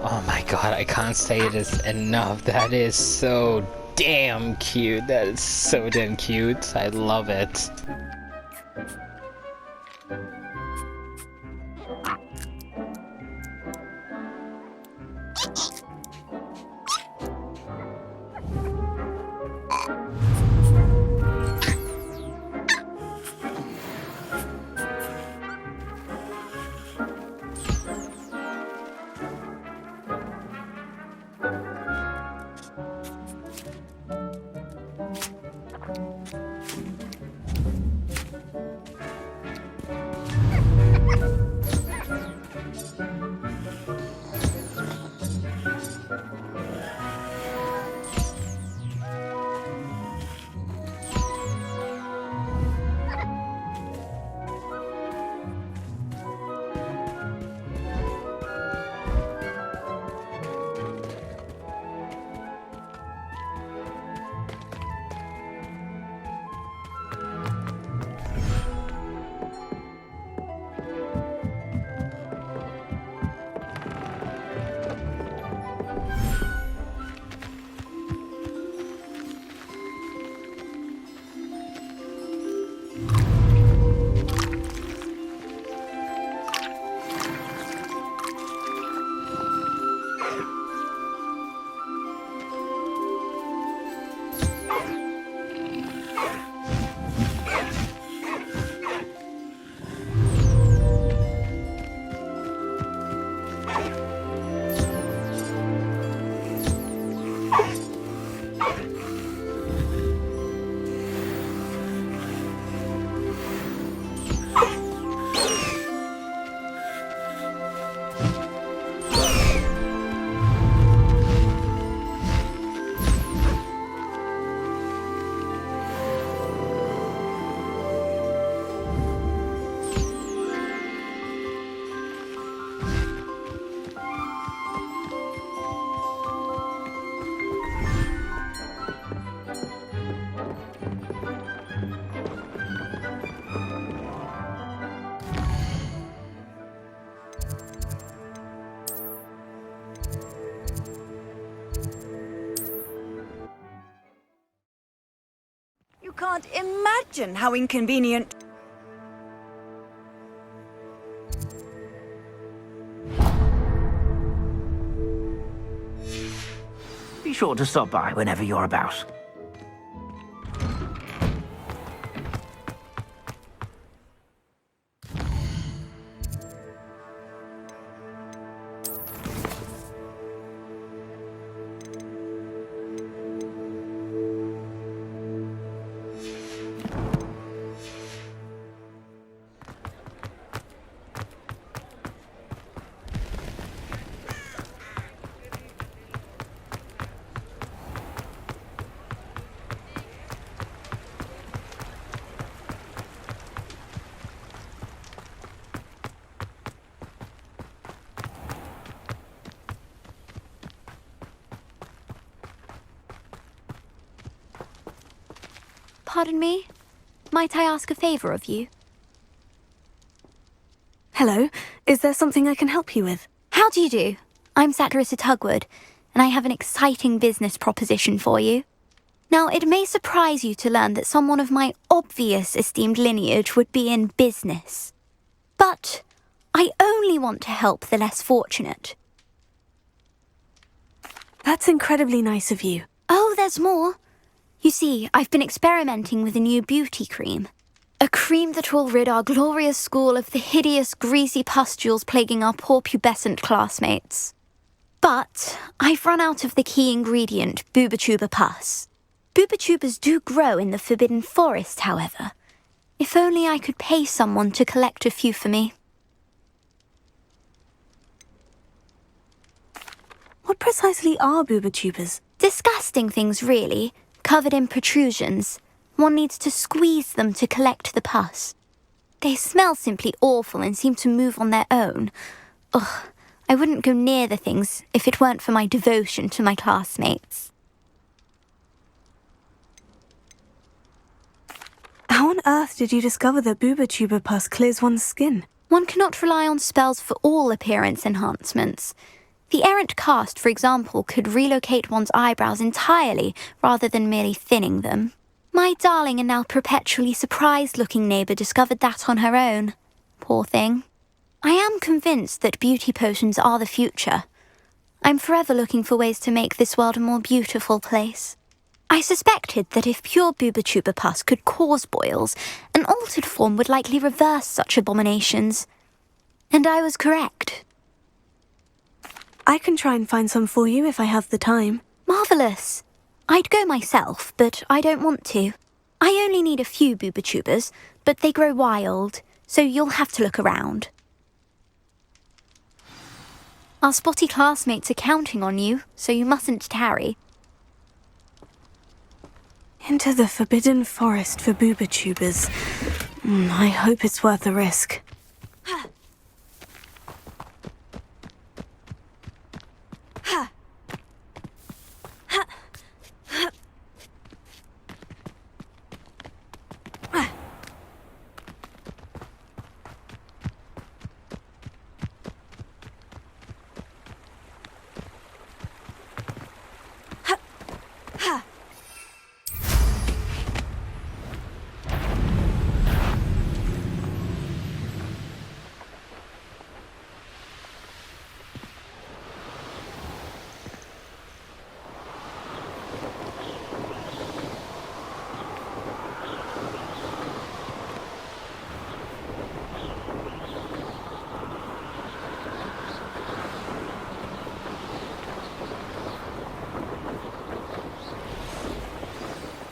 Oh my god, I can't say this enough. That is so damn cute. That is so damn cute. I love it. can't imagine how inconvenient. Be sure to stop by whenever you're about. Pardon me? Might I ask a favour of you? Hello, is there something I can help you with? How do you do? I'm Saccharissa Tugwood, and I have an exciting business proposition for you. Now, it may surprise you to learn that someone of my obvious esteemed lineage would be in business. But I only want to help the less fortunate. That's incredibly nice of you. Oh, there's more. You see, I've been experimenting with a new beauty cream. A cream that will rid our glorious school of the hideous, greasy pustules plaguing our poor pubescent classmates. But I've run out of the key ingredient, boobotuber pus. Boobotubers do grow in the Forbidden Forest, however. If only I could pay someone to collect a few for me. What precisely are boobotubers? Disgusting things, really. Covered in protrusions. One needs to squeeze them to collect the pus. They smell simply awful and seem to move on their own. Ugh, I wouldn't go near the things if it weren't for my devotion to my classmates. How on earth did you discover that boobotuber pus clears one's skin? One cannot rely on spells for all appearance enhancements. The errant cast, for example, could relocate one's eyebrows entirely rather than merely thinning them. My darling and now perpetually surprised-looking neighbour discovered that on her own. Poor thing. I am convinced that beauty potions are the future. I'm forever looking for ways to make this world a more beautiful place. I suspected that if pure boobotuber pus could cause boils, an altered form would likely reverse such abominations. And I was correct. I can try and find some for you if I have the time. Marvellous. I'd go myself, but I don't want to. I only need a few boobotubers, but they grow wild, so you'll have to look around. Our spotty classmates are counting on you, so you mustn't tarry. Into the Forbidden Forest for boobotubers. I hope it's worth the risk.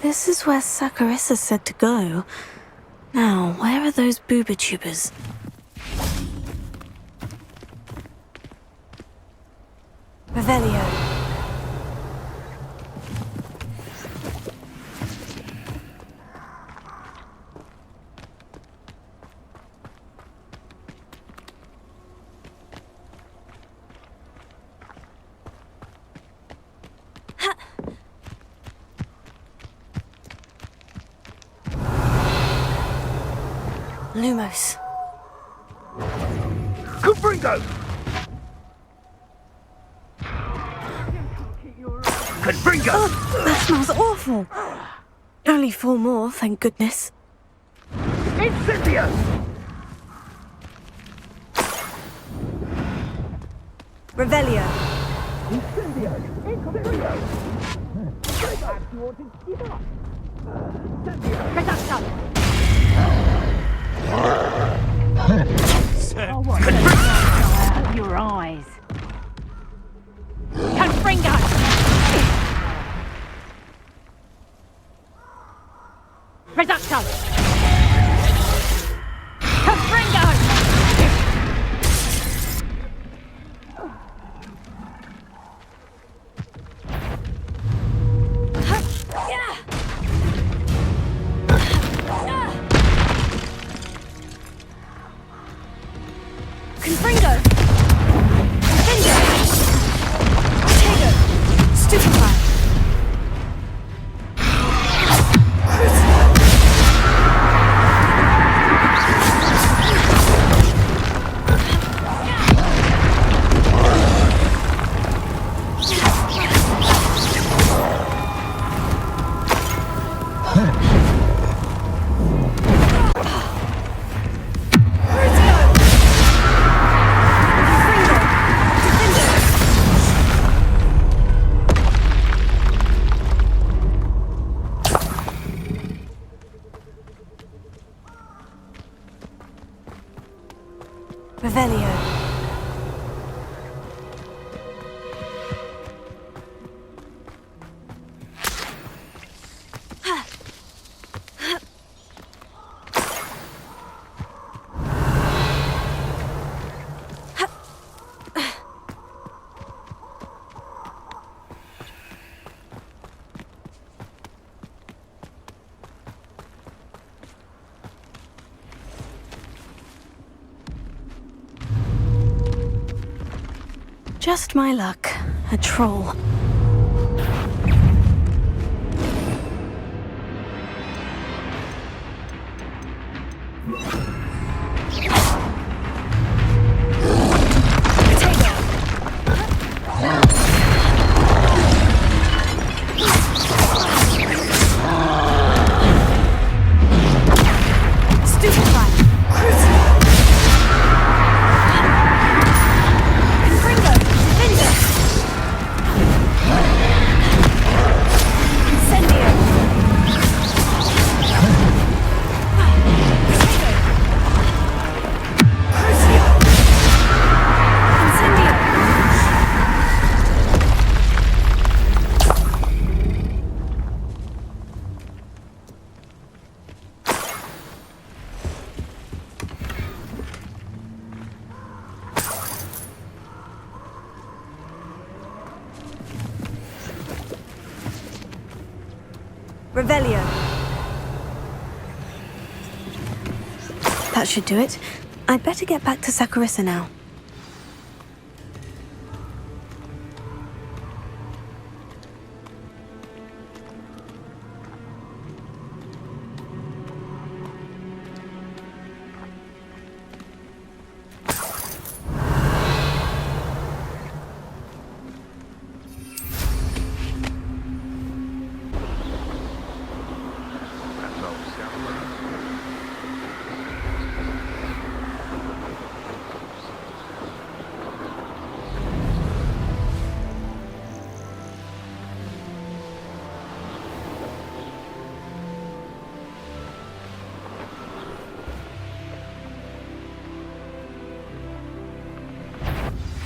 This is where Saccharissa said to go. Now, where are those boobotubers? Revelio. Lumos. Confringo! Confringo! Oh, that smells awful. Only 4 more, thank goodness. Incendio! Revelio. Incendio! Incendio! Out your eyes. Confringo! Reducto! Confringo! Confringo! Confringo! Ortego! Stupefy! Revelio. Just my luck. A troll. Revelio. That should do it. I'd better get back to Saccharissa now.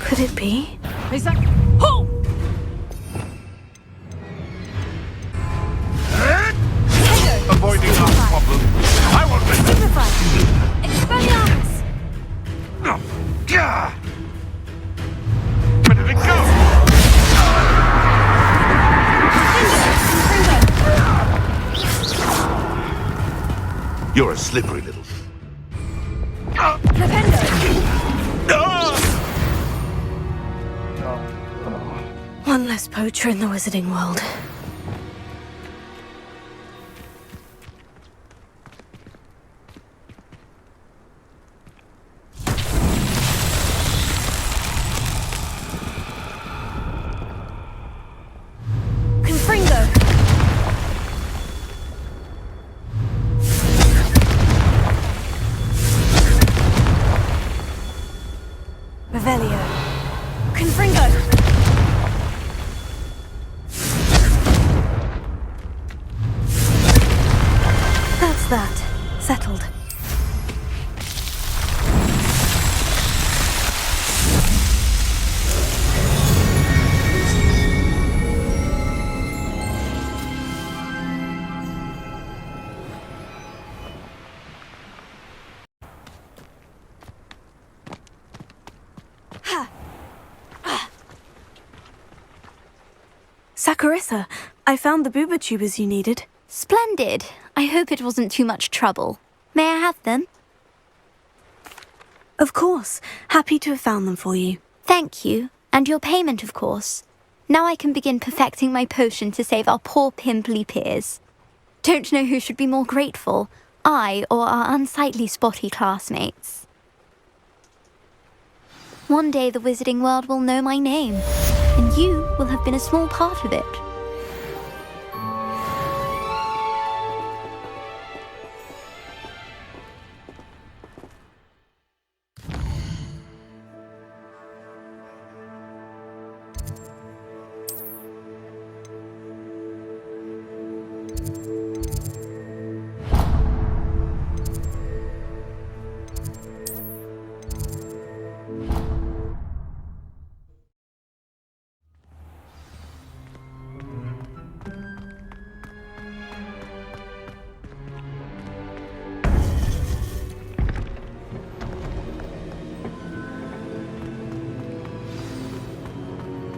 Could it be? Ho! Avoiding our problem. I want this. Expelliarmus! Where did it go? You're a slippery little. One less poacher in the wizarding world. Confringo! That's that. Settled. Saccharissa, I found the booba tubers you needed. Splendid. I hope it wasn't too much trouble. May I have them? Of course. Happy to have found them for you. Thank you. And your payment, of course. Now I can begin perfecting my potion to save our poor pimply peers. Don't know who should be more grateful, I or our unsightly spotty classmates. One day the wizarding world will know my name, and you will have been a small part of it.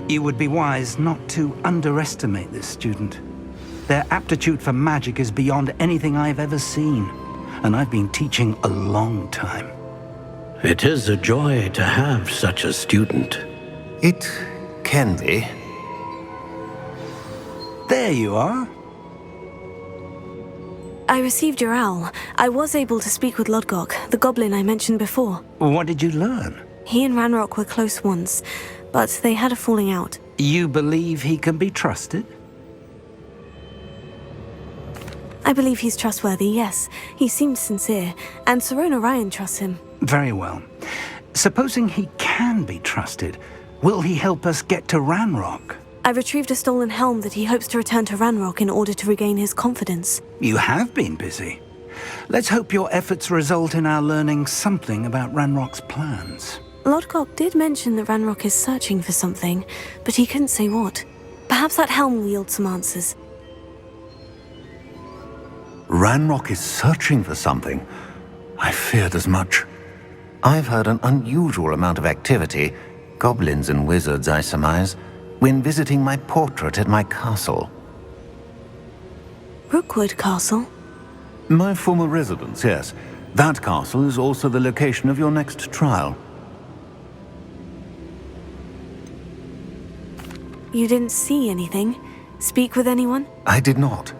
You would be wise not to underestimate this student. Their aptitude for magic is beyond anything I've ever seen, and I've been teaching a long time. It is a joy to have such a student. It can be. There you are. I received your owl. I was able to speak with Lodgok, the goblin I mentioned before. What did you learn? He and Ranrock were close once, but they had a falling out. You believe he can be trusted? I believe he's trustworthy, yes. He seemed sincere, and Sirona Ryan trusts him. Very well. Supposing he can be trusted, will he help us get to Ranrock? I retrieved a stolen helm that he hopes to return to Ranrock in order to regain his confidence. You have been busy. Let's hope your efforts result in our learning something about Ranrock's plans. Lodgok did mention that Ranrock is searching for something, but he couldn't say what. Perhaps that helm will yield some answers. Ranrock is searching for something? I feared as much. I've heard an unusual amount of activity, goblins and wizards, I surmise, when visiting my portrait at my castle. Rookwood Castle? My former residence, yes. That castle is also the location of your next trial. You didn't see anything? Speak with anyone? I did not.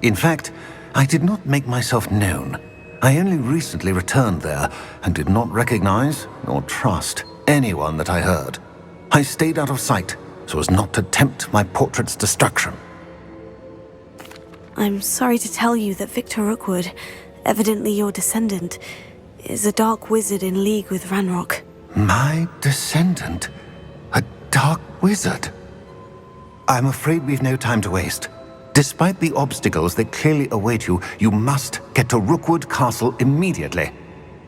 In fact, I did not make myself known. I only recently returned there and did not recognize nor trust anyone that I heard. I stayed out of sight so as not to tempt my portrait's destruction. I'm sorry to tell you that Victor Rookwood, evidently your descendant, is a dark wizard in league with Ranrock. My descendant? A dark wizard? I'm afraid we've no time to waste. Despite the obstacles that clearly await you, you must get to Rookwood Castle immediately.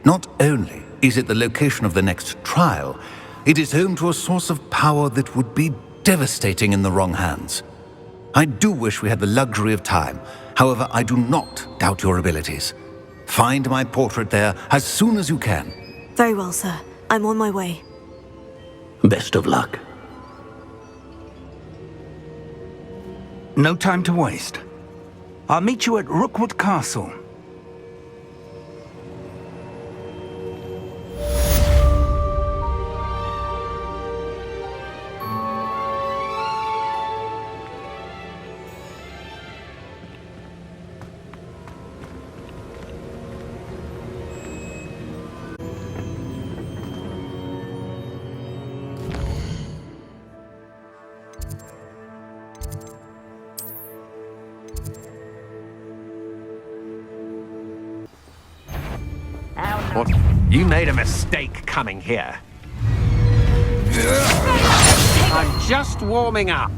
Not only is it the location of the next trial, it is home to a source of power that would be devastating in the wrong hands. I do wish we had the luxury of time. However, I do not doubt your abilities. Find my portrait there as soon as you can. Very well, sir. I'm on my way. Best of luck. No time to waste. I'll meet you at Rookwood Castle. What? You made a mistake coming here. I'm just warming up.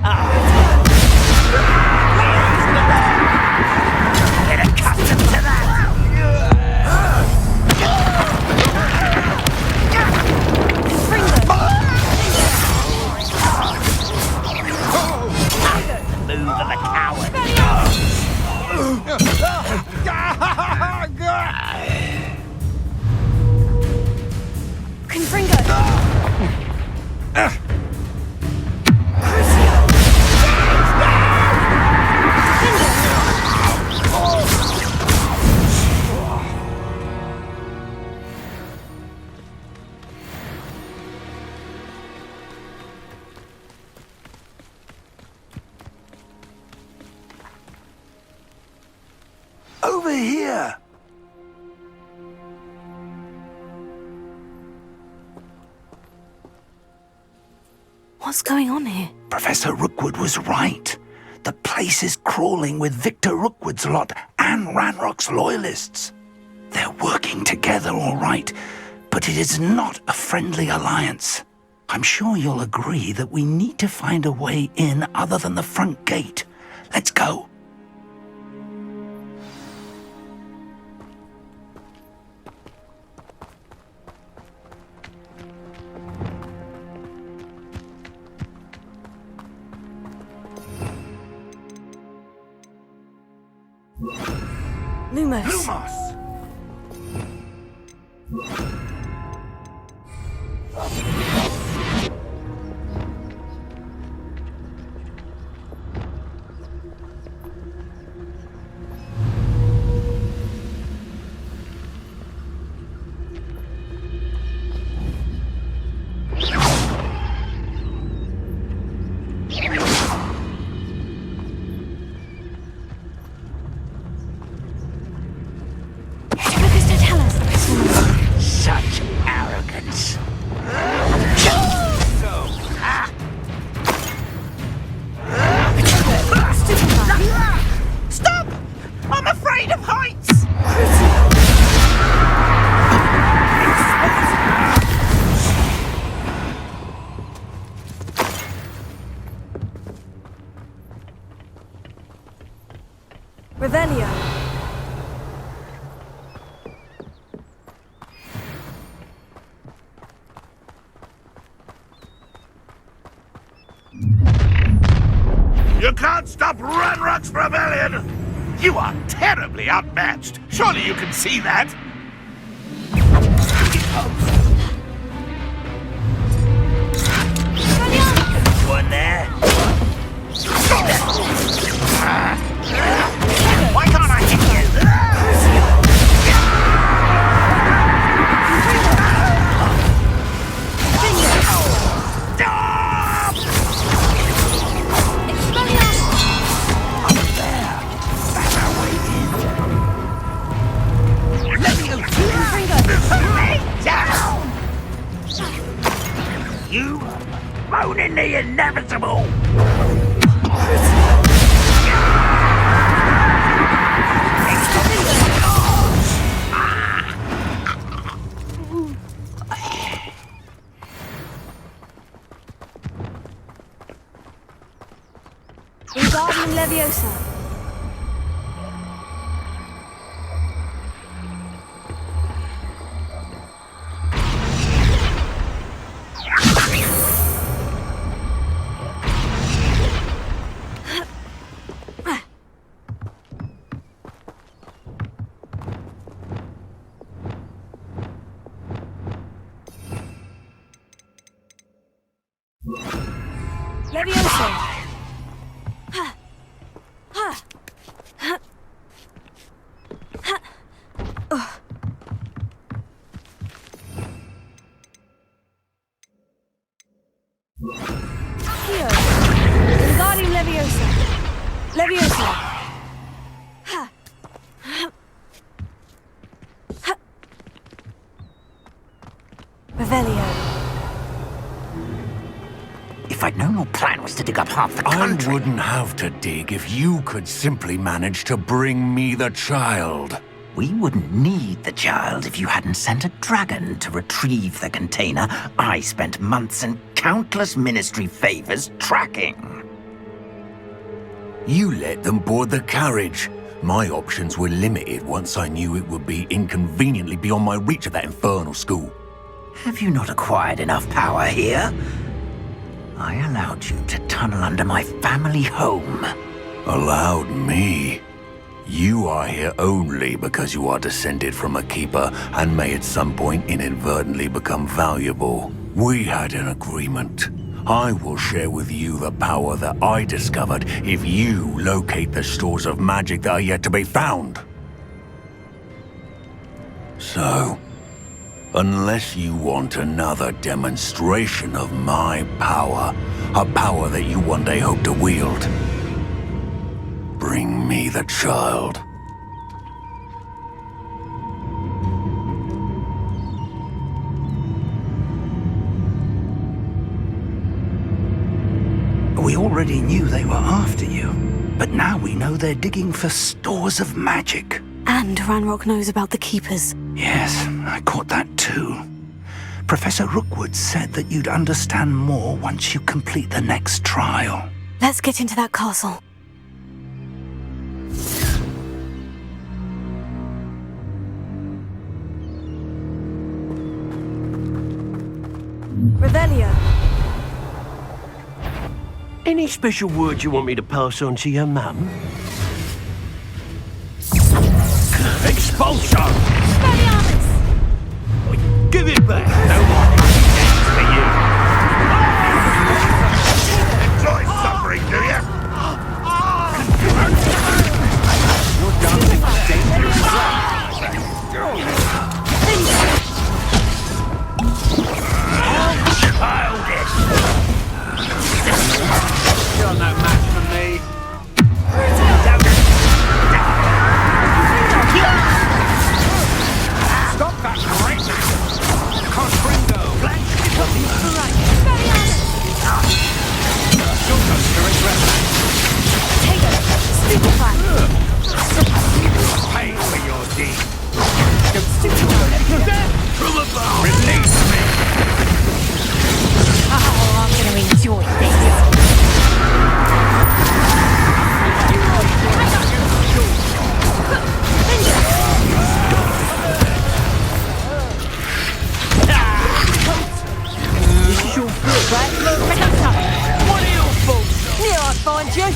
Huh? Over here! What's going on here? Professor Rookwood was right. The place is crawling with Victor Rookwood's lot and Ranrock's loyalists. They're working together, all right, but it is not a friendly alliance. I'm sure you'll agree that we need to find a way in other than the front gate. Let's go. Lumos. Lumos! Such arrogance. Stop! I'm afraid of heights! Revelio. You can't stop Ranrock's rebellion! You are terribly outmatched. Surely you can see that? One there. Why can't I hit you? You moaning the inevitable! Wingardium Leviosa. Leviosa. Here. Wingardium Leviosa. Leviosa. Revelio. If I'd known your plan was to dig up half the country... I wouldn't have to dig if you could simply manage to bring me the child. We wouldn't need the child if you hadn't sent a dragon to retrieve the container I spent months and countless ministry favors tracking. You let them board the carriage. My options were limited once I knew it would be inconveniently beyond my reach at that infernal school. Have you not acquired enough power here? I allowed you to tunnel under my family home. Allowed me? You are here only because you are descended from a keeper and may at some point inadvertently become valuable. We had an agreement. I will share with you the power that I discovered if you locate the stores of magic that are yet to be found. So, unless you want another demonstration of my power, a power that you one day hope to wield, bring me the child. We already knew they were after you, but now we know they're digging for stores of magic. And Ranrock knows about the Keepers. Yes, I caught that too. Professor Rookwood said that you'd understand more once you complete the next trial. Let's get into that castle. Revelio. Any special word you want me to pass on to your mum? Expulsion! Expelliarmus! Give it back! No more for you. Enjoy suffering, do you? You're dancing with dangerous Childish! You're no match for me. Stop that right now! Confringo! You'll go to regret that. Pay for your deed. From above! Release me! Oh, I'm gonna enjoy this. This is your fault, right? What are your faults? Here I find you.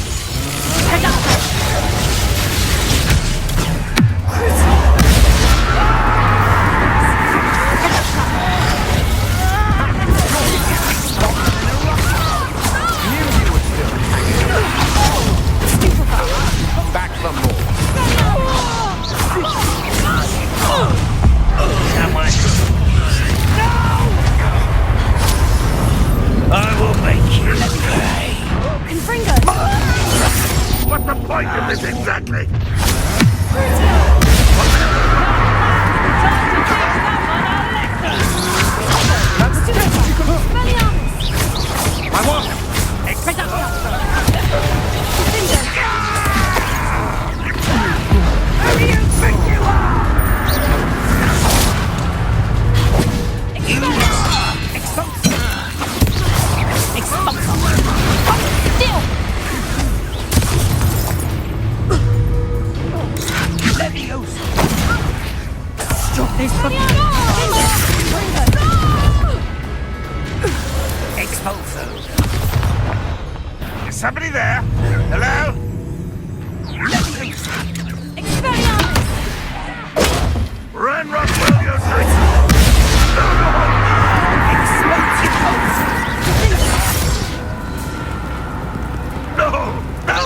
Back for more. I will make you pay. Confringo. What's the point of this exactly? I want him. Who do you think you are? Is somebody there? Hello? Ranrock will unite! No! No!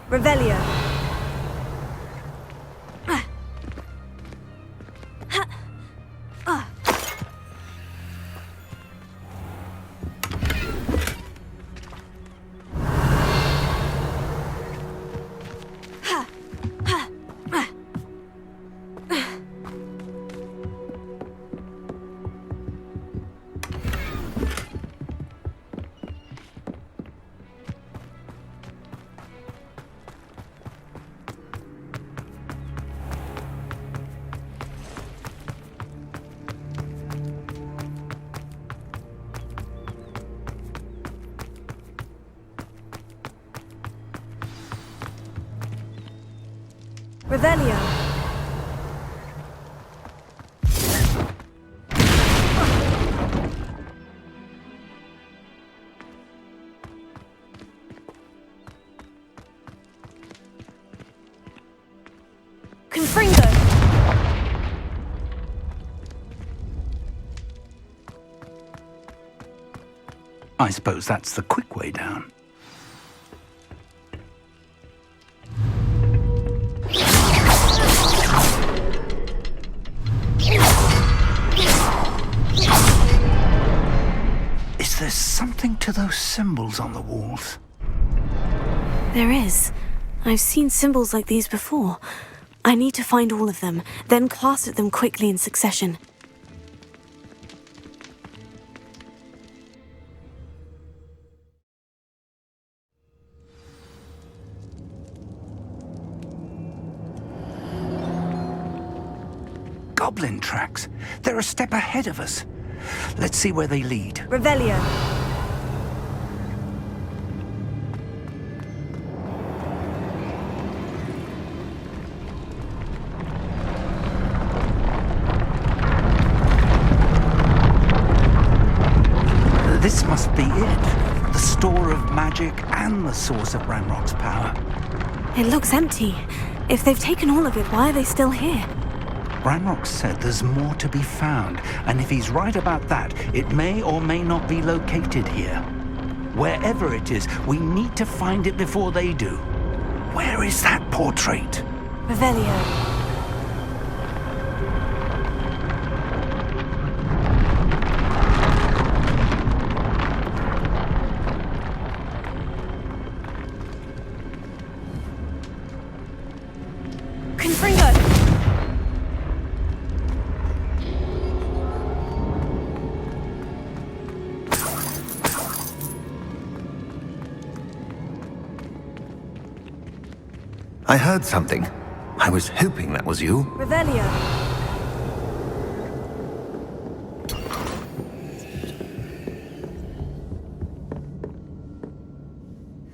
Revelio. Revelio. Confringo. I suppose that's the quick way down. Is there something to those symbols on the walls? There is. I've seen symbols like these before. I need to find all of them, then cast at them quickly in succession. Goblin tracks. They're a step ahead of us. Let's see where they lead. Revelio. This must be it. The store of magic and the source of Ranrock's power. It looks empty. If they've taken all of it, why are they still here? Ranrock said there's more to be found, and if he's right about that, it may or may not be located here. Wherever it is, we need to find it before they do. Where is that portrait? Revelio. I heard something. I was hoping that was you. Revelio.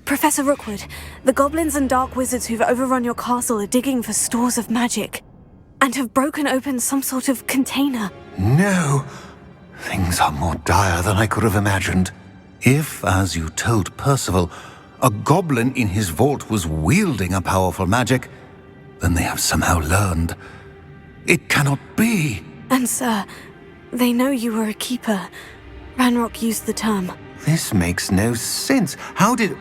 Professor Rookwood, the goblins and dark wizards who've overrun your castle are digging for stores of magic, and have broken open some sort of container. No! Things are more dire than I could have imagined. If, as you told Percival, a goblin in his vault was wielding a powerful magic, then they have somehow learned. It cannot be! And sir, they know you were a keeper. Ranrock used the term. This makes no sense. How did...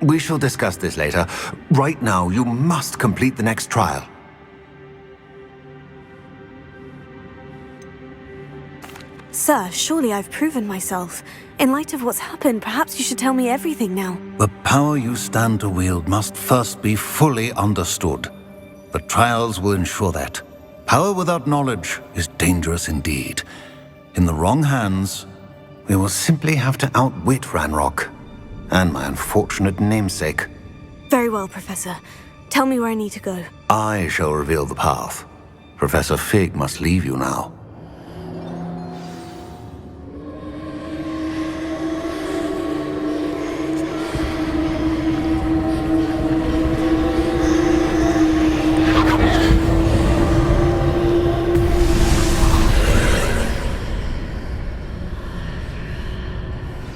We shall discuss this later. Right now, you must complete the next trial. Sir, surely I've proven myself. In light of what's happened, perhaps you should tell me everything now. The power you stand to wield must first be fully understood. The trials will ensure that. Power without knowledge is dangerous indeed. In the wrong hands, we will simply have to outwit Ranrock and my unfortunate namesake. Very well, Professor. Tell me where I need to go. I shall reveal the path. Professor Fig must leave you now.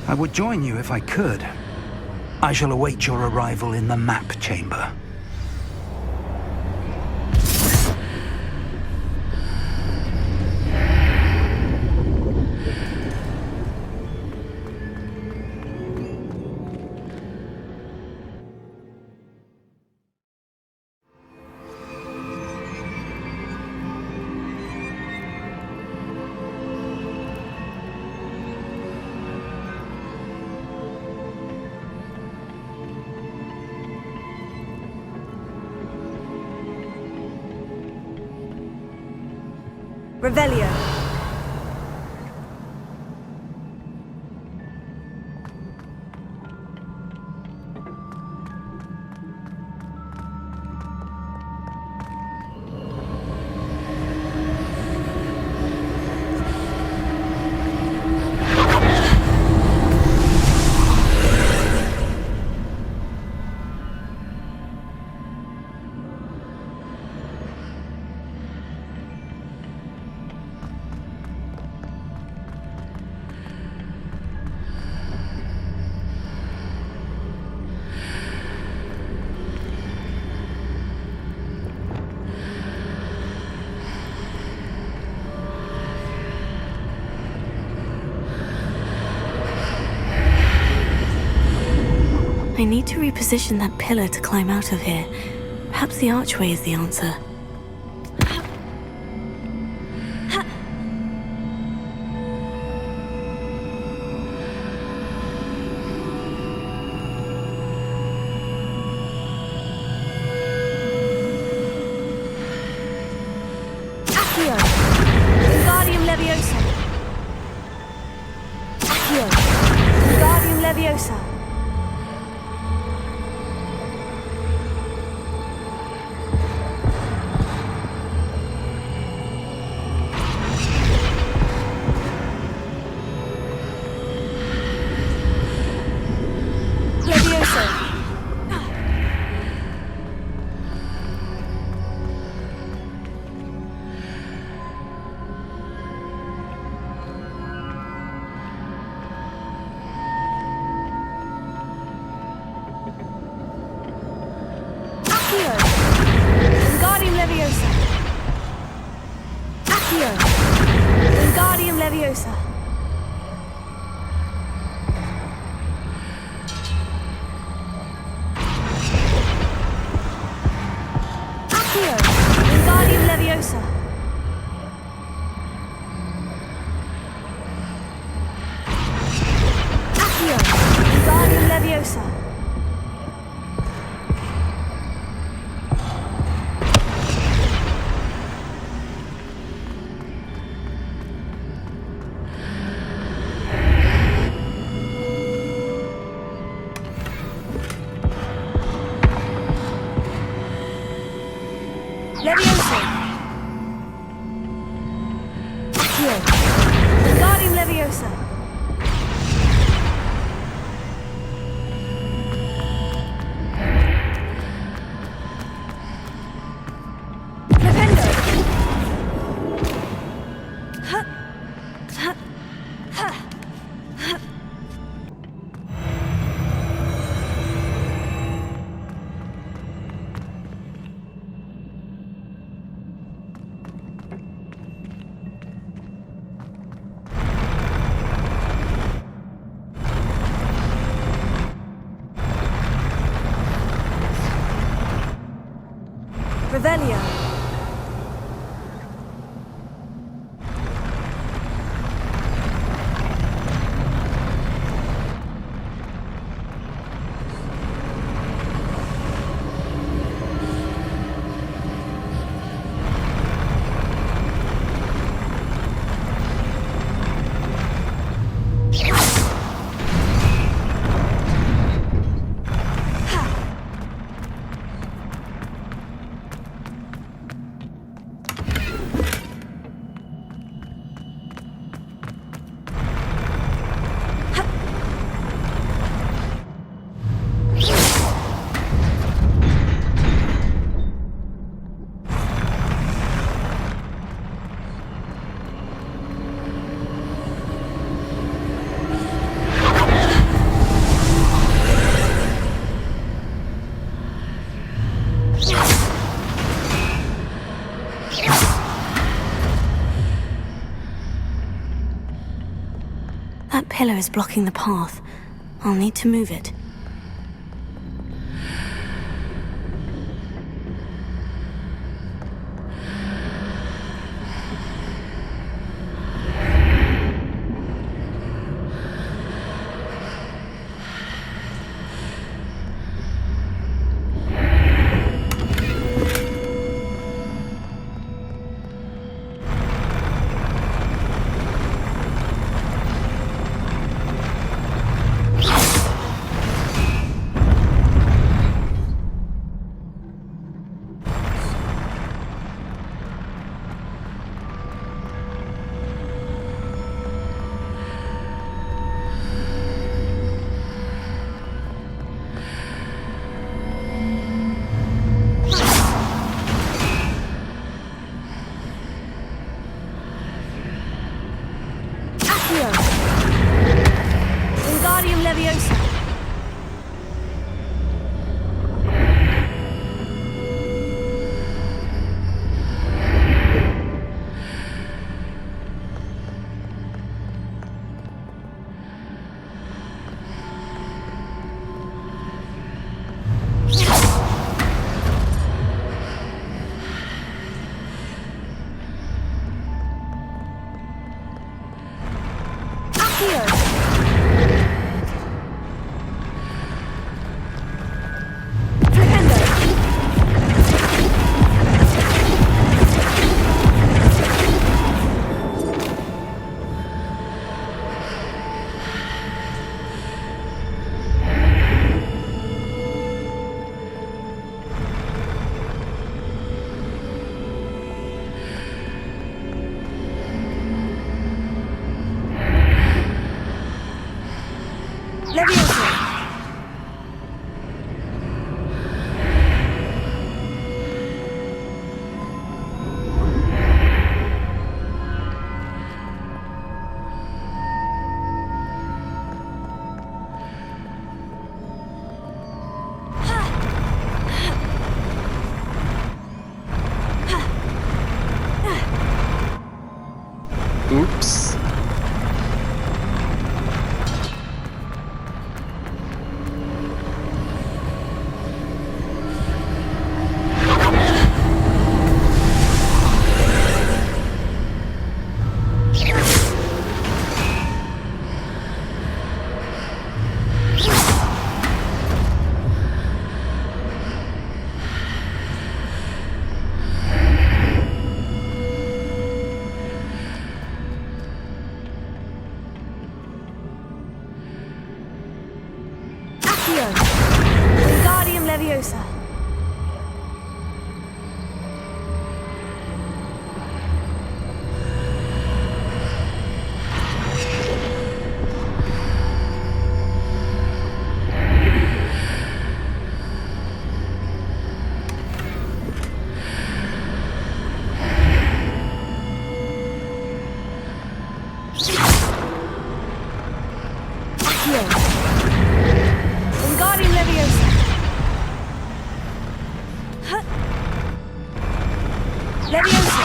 I would join you if I could. I shall await your arrival in the map chamber. Revelio. I need to reposition that pillar to climb out of here. Perhaps the archway is the answer. Accio! Wingardium Leviosa! Accio! Wingardium Leviosa! Wingardium Leviosa! Accio! Wingardium Leviosa! Accio! Wingardium Leviosa! Accio! Wingardium Leviosa! Leviosa! Accio! Wingardium Leviosa! Defendo! Ha! Ha! Ha! Ha! Revelio. That pillar is blocking the path. I'll need to move it. Oops. Wingardium Leviosa. Wingardium Leviosa. Leviosa.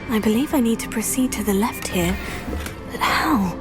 I believe I need to proceed to the left here, but how?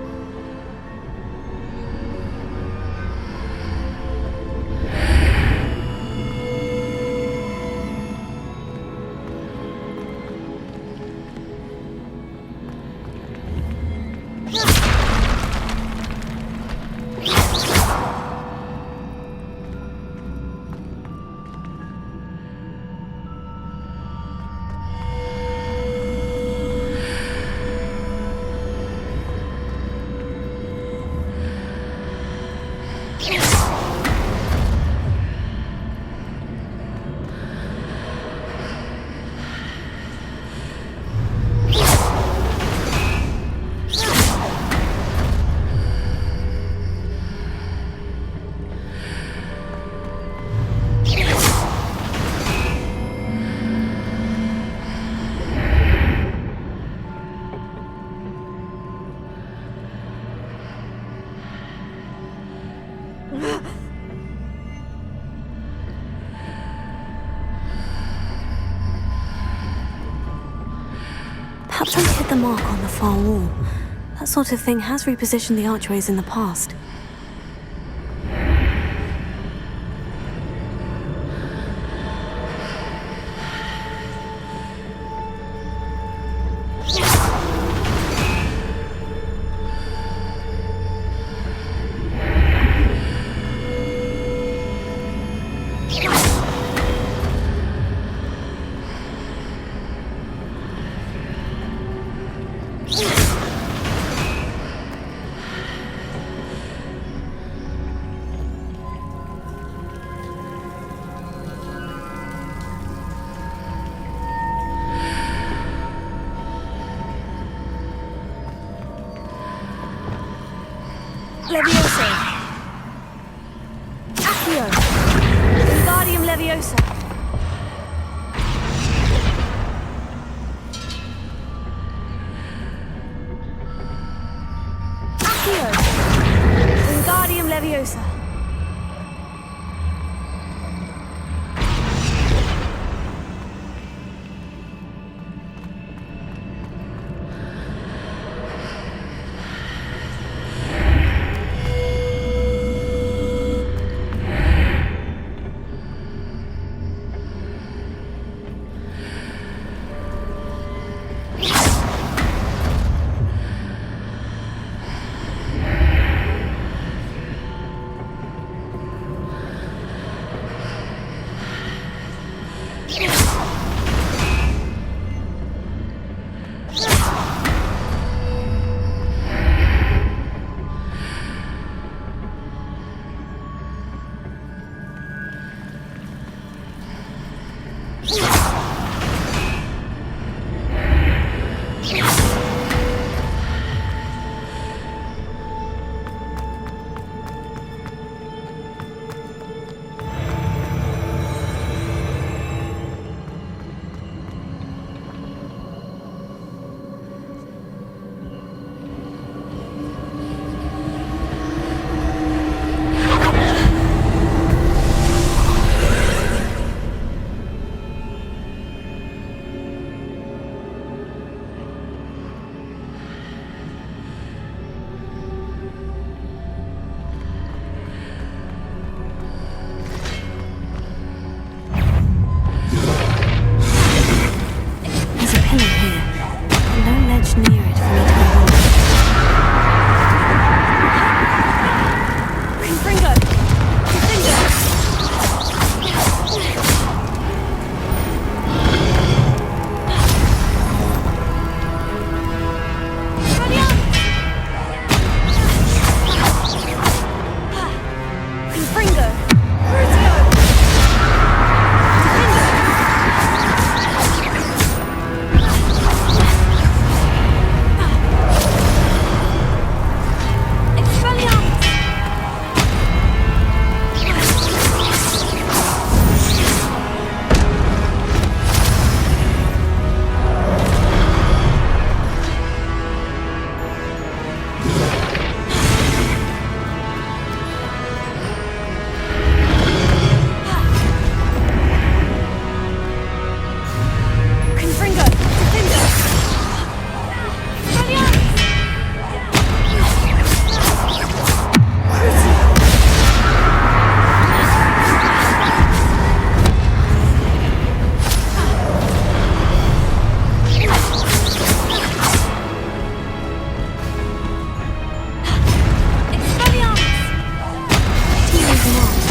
Perhaps I hit the mark on the far wall. That sort of thing has repositioned the archways in the past. Leviosa. Accio. Wingardium Leviosa. Accio. Wingardium Leviosa.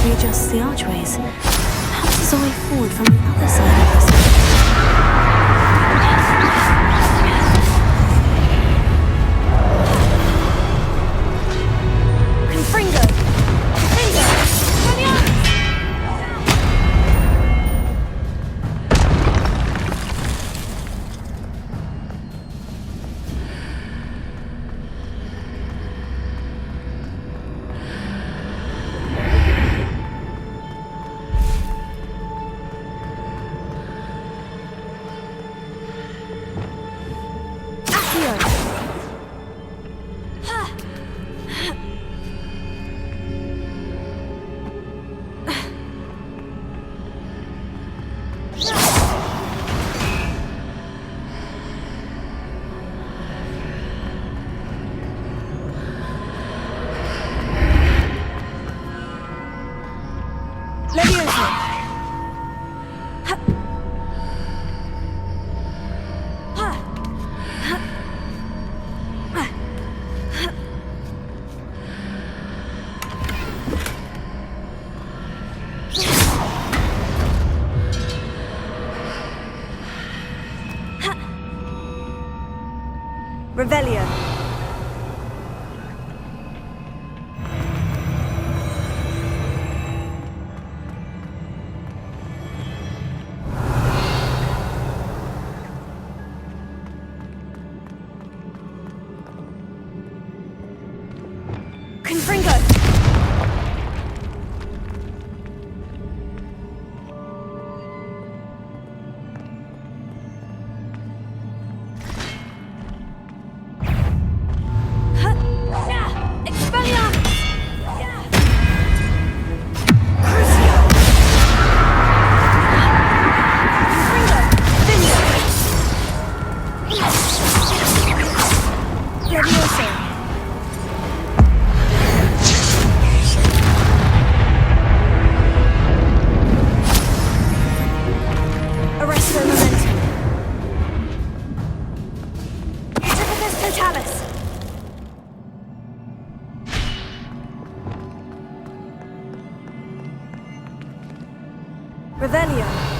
readjusts the archways. Perhaps there's a way forward from the other side of this. Revelio. Confringo. Revelio.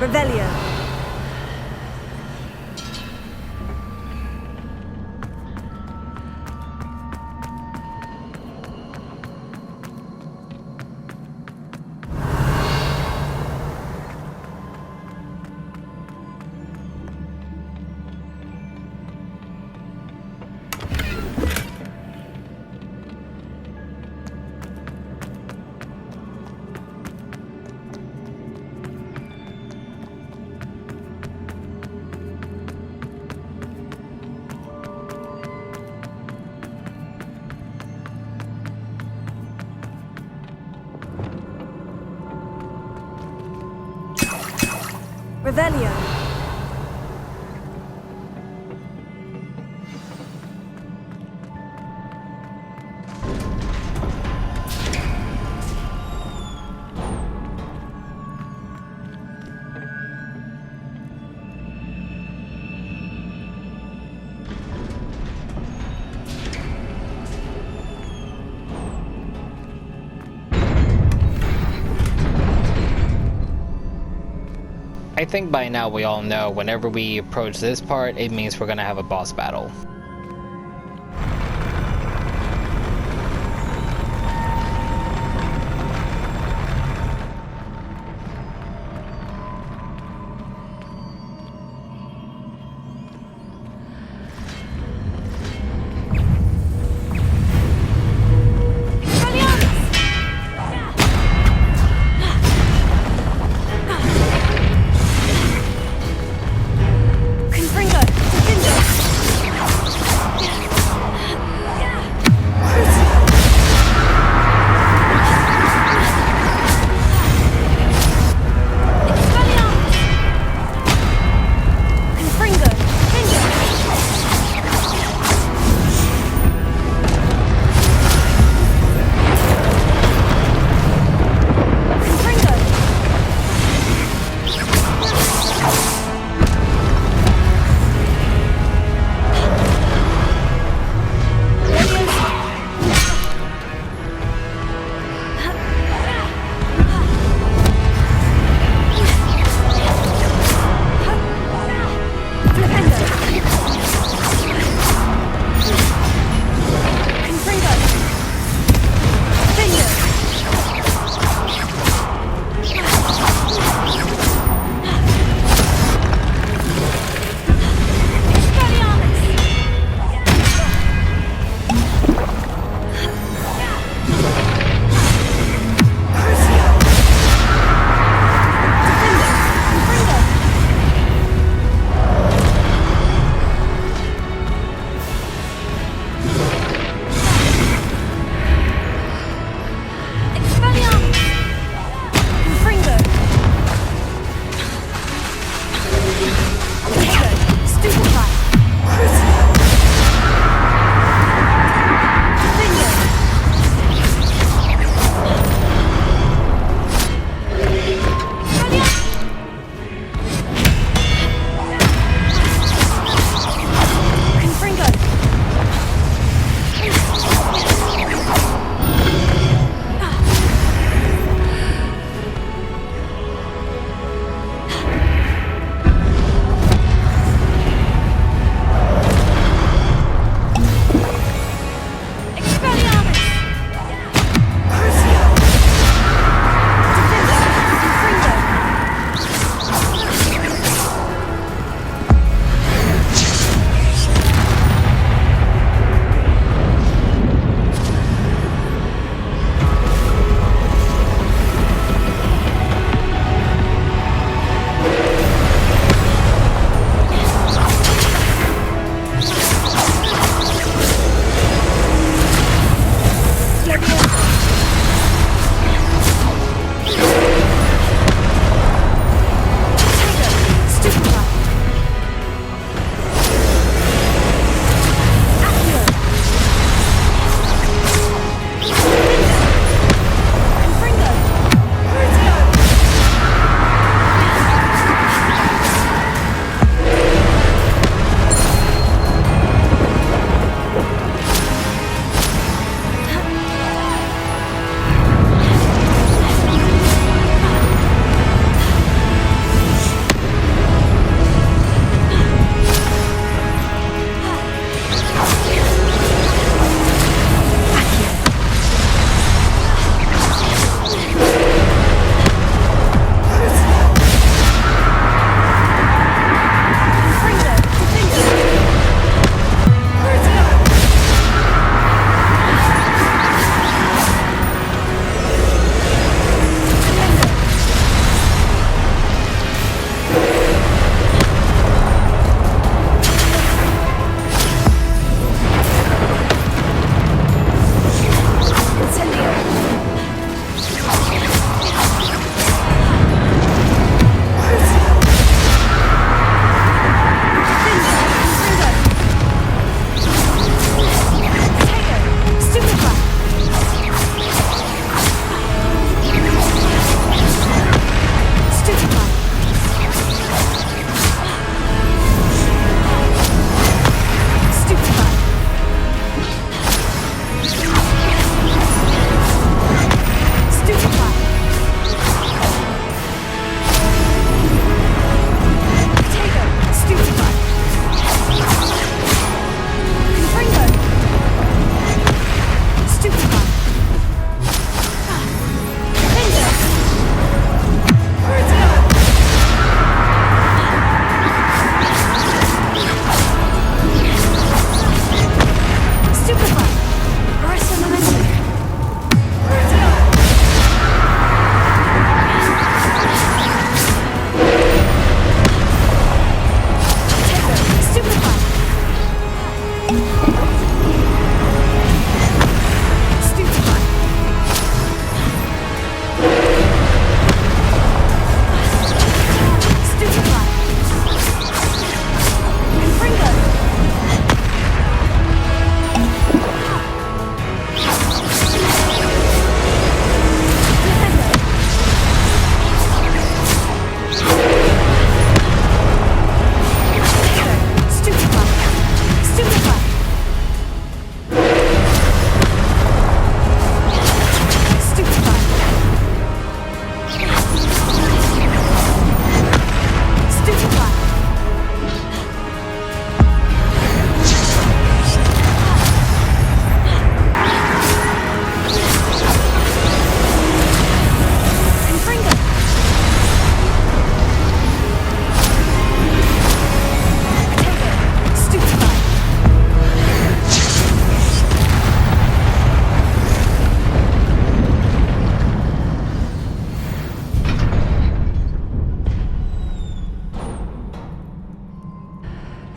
Revelio. Revelio. I think by now we all know whenever we approach this part, it means we're gonna have a boss battle.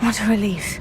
What a relief.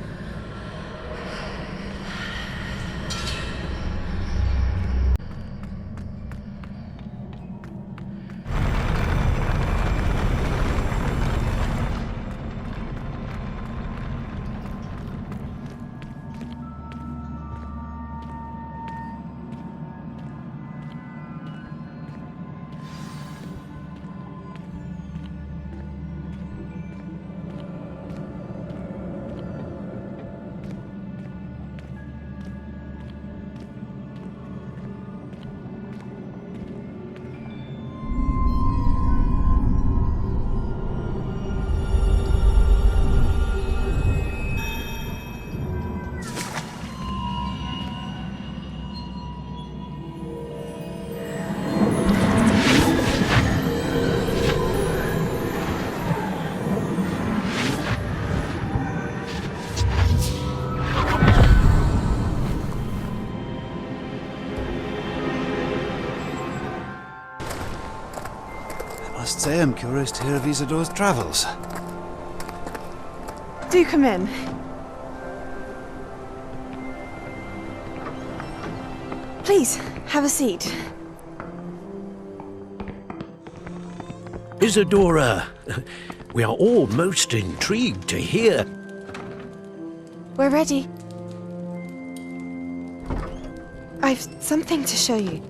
I must say I'm curious to hear of Isidore's travels. Do come in. Please, have a seat. Isadora, we are all most intrigued to hear. We're ready. I've something to show you.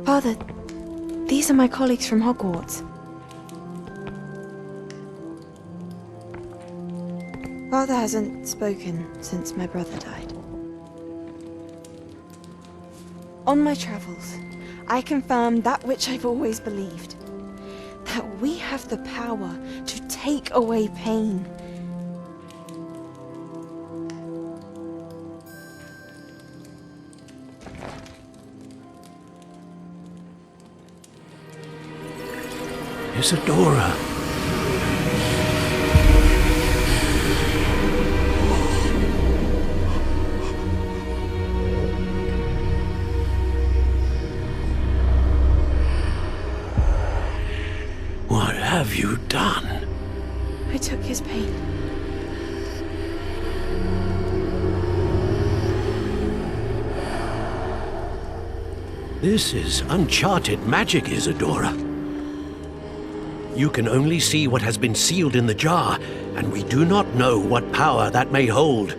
Father, these are my colleagues from Hogwarts. Father hasn't spoken since my brother died. On my travels, I confirmed that which I've always believed. That we have the power to take away pain. Isadora. What have you done? I took his pain. This is uncharted magic, Isadora. You can only see what has been sealed in the jar, and we do not know what power that may hold.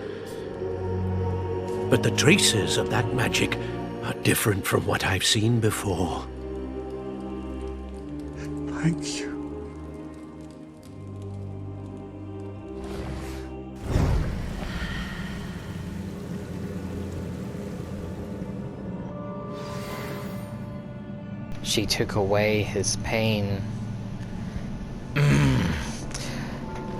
But the traces of that magic are different from what I've seen before. Thank you. She took away his pain.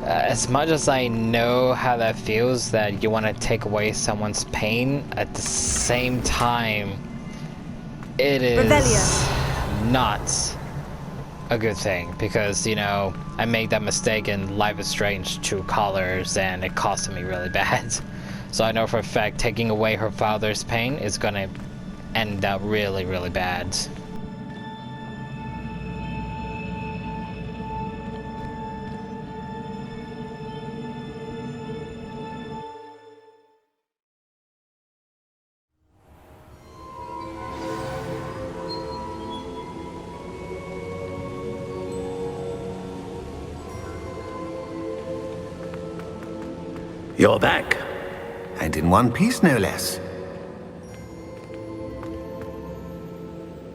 As much as I know how that feels, that you want to take away someone's pain, at the same time, it is not a good thing. Because, you know, I made that mistake in Life is Strange 2 Colors, and it costed me really bad. So I know for a fact taking away her father's pain is gonna end up really, really bad. You're back. And in one piece, no less.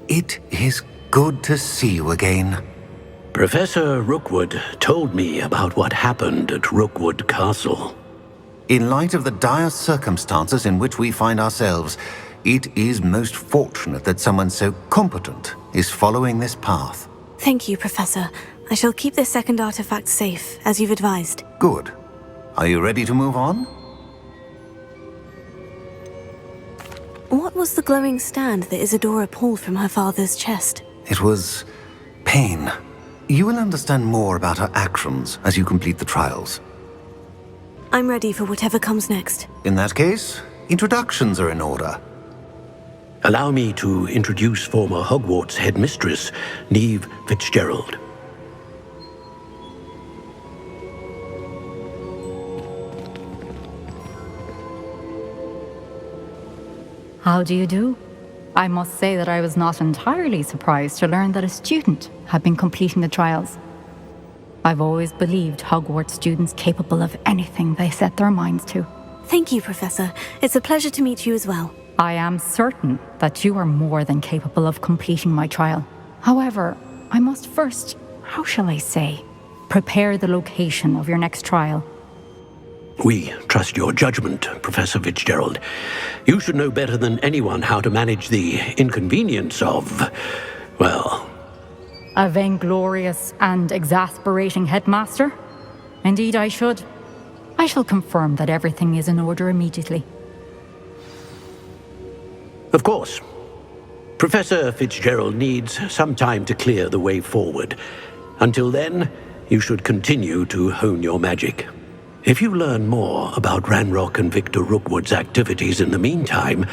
It is good to see you again. Professor Rookwood told me about what happened at Rookwood Castle. In light of the dire circumstances in which we find ourselves, it is most fortunate that someone so competent is following this path. Thank you, Professor. I shall keep this second artifact safe, as you've advised. Good. Are you ready to move on? What was the glowing stand that Isadora pulled from her father's chest? It was pain. You will understand more about her actions as you complete the trials. I'm ready for whatever comes next. In that case, introductions are in order. Allow me to introduce former Hogwarts headmistress, Neve Fitzgerald. How do you do? I must say that I was not entirely surprised to learn that a student had been completing the trials. I've always believed Hogwarts students capable of anything they set their minds to. Thank you, Professor. It's a pleasure to meet you as well. I am certain that you are more than capable of completing my trial. However, I must first, how shall I say, prepare the location of your next trial. We trust your judgment, Professor Fitzgerald. You should know better than anyone how to manage the inconvenience of, well... A vainglorious and exasperating headmaster? Indeed I should. I shall confirm that everything is in order immediately. Of course. Professor Fitzgerald needs some time to clear the way forward. Until then, you should continue to hone your magic. If you learn more about Ranrock and Victor Rookwood's activities in the meantime,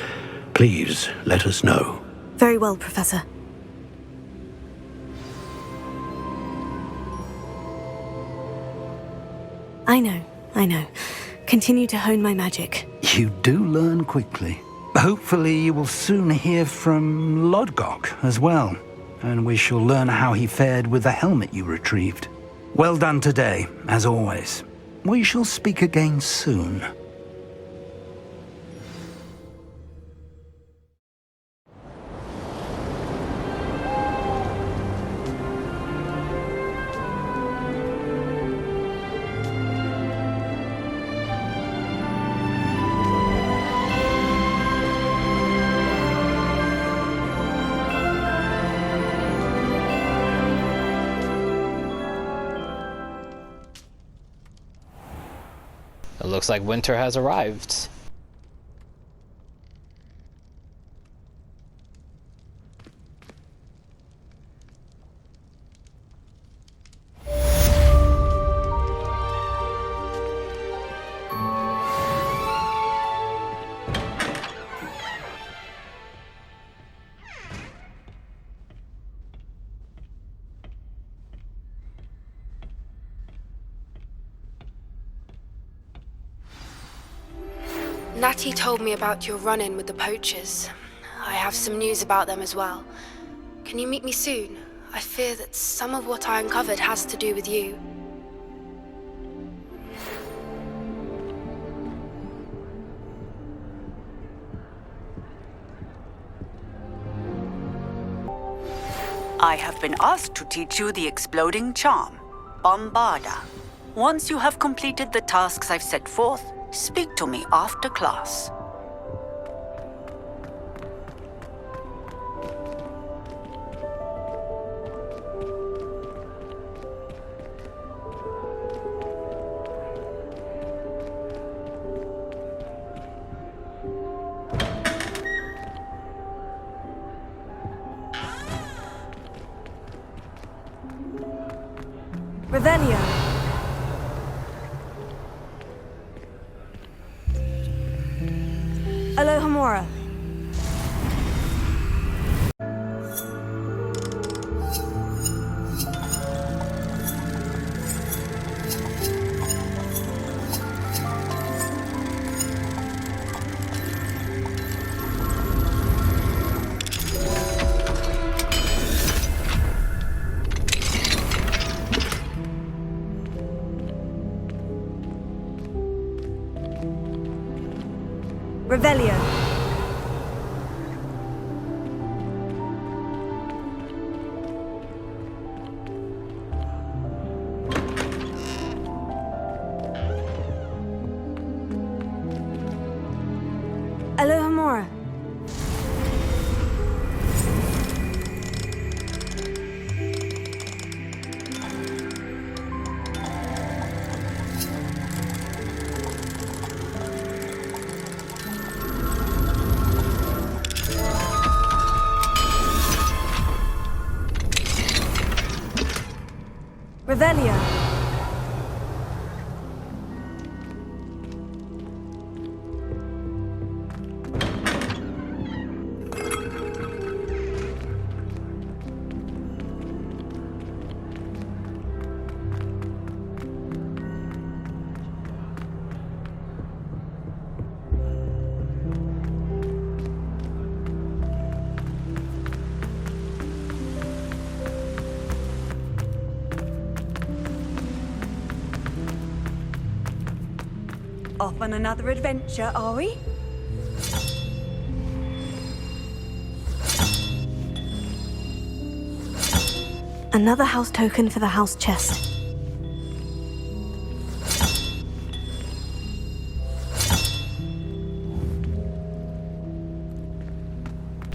please let us know. Very well, Professor. I know. Continue to hone my magic. You do learn quickly. Hopefully you will soon hear from Lodgok as well, and we shall learn how he fared with the helmet you retrieved. Well done today, as always. We shall speak again soon. It looks like winter has arrived. Natty told me about your run-in with the poachers. I have some news about them as well. Can you meet me soon? I fear that some of what I uncovered has to do with you. I have been asked to teach you the exploding charm, Bombarda. Once you have completed the tasks I've set forth, speak to me after class. Revelio. Alohomora. Revelio. Alohomora. Revelio. Off on another adventure, are we? Another house token for the house chest.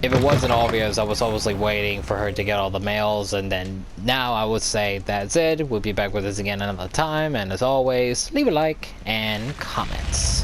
If it wasn't obvious, I was obviously waiting for her to get all the mails, and then now I would say that's it. We'll be back with this again another time, and as always, leave a like and comments.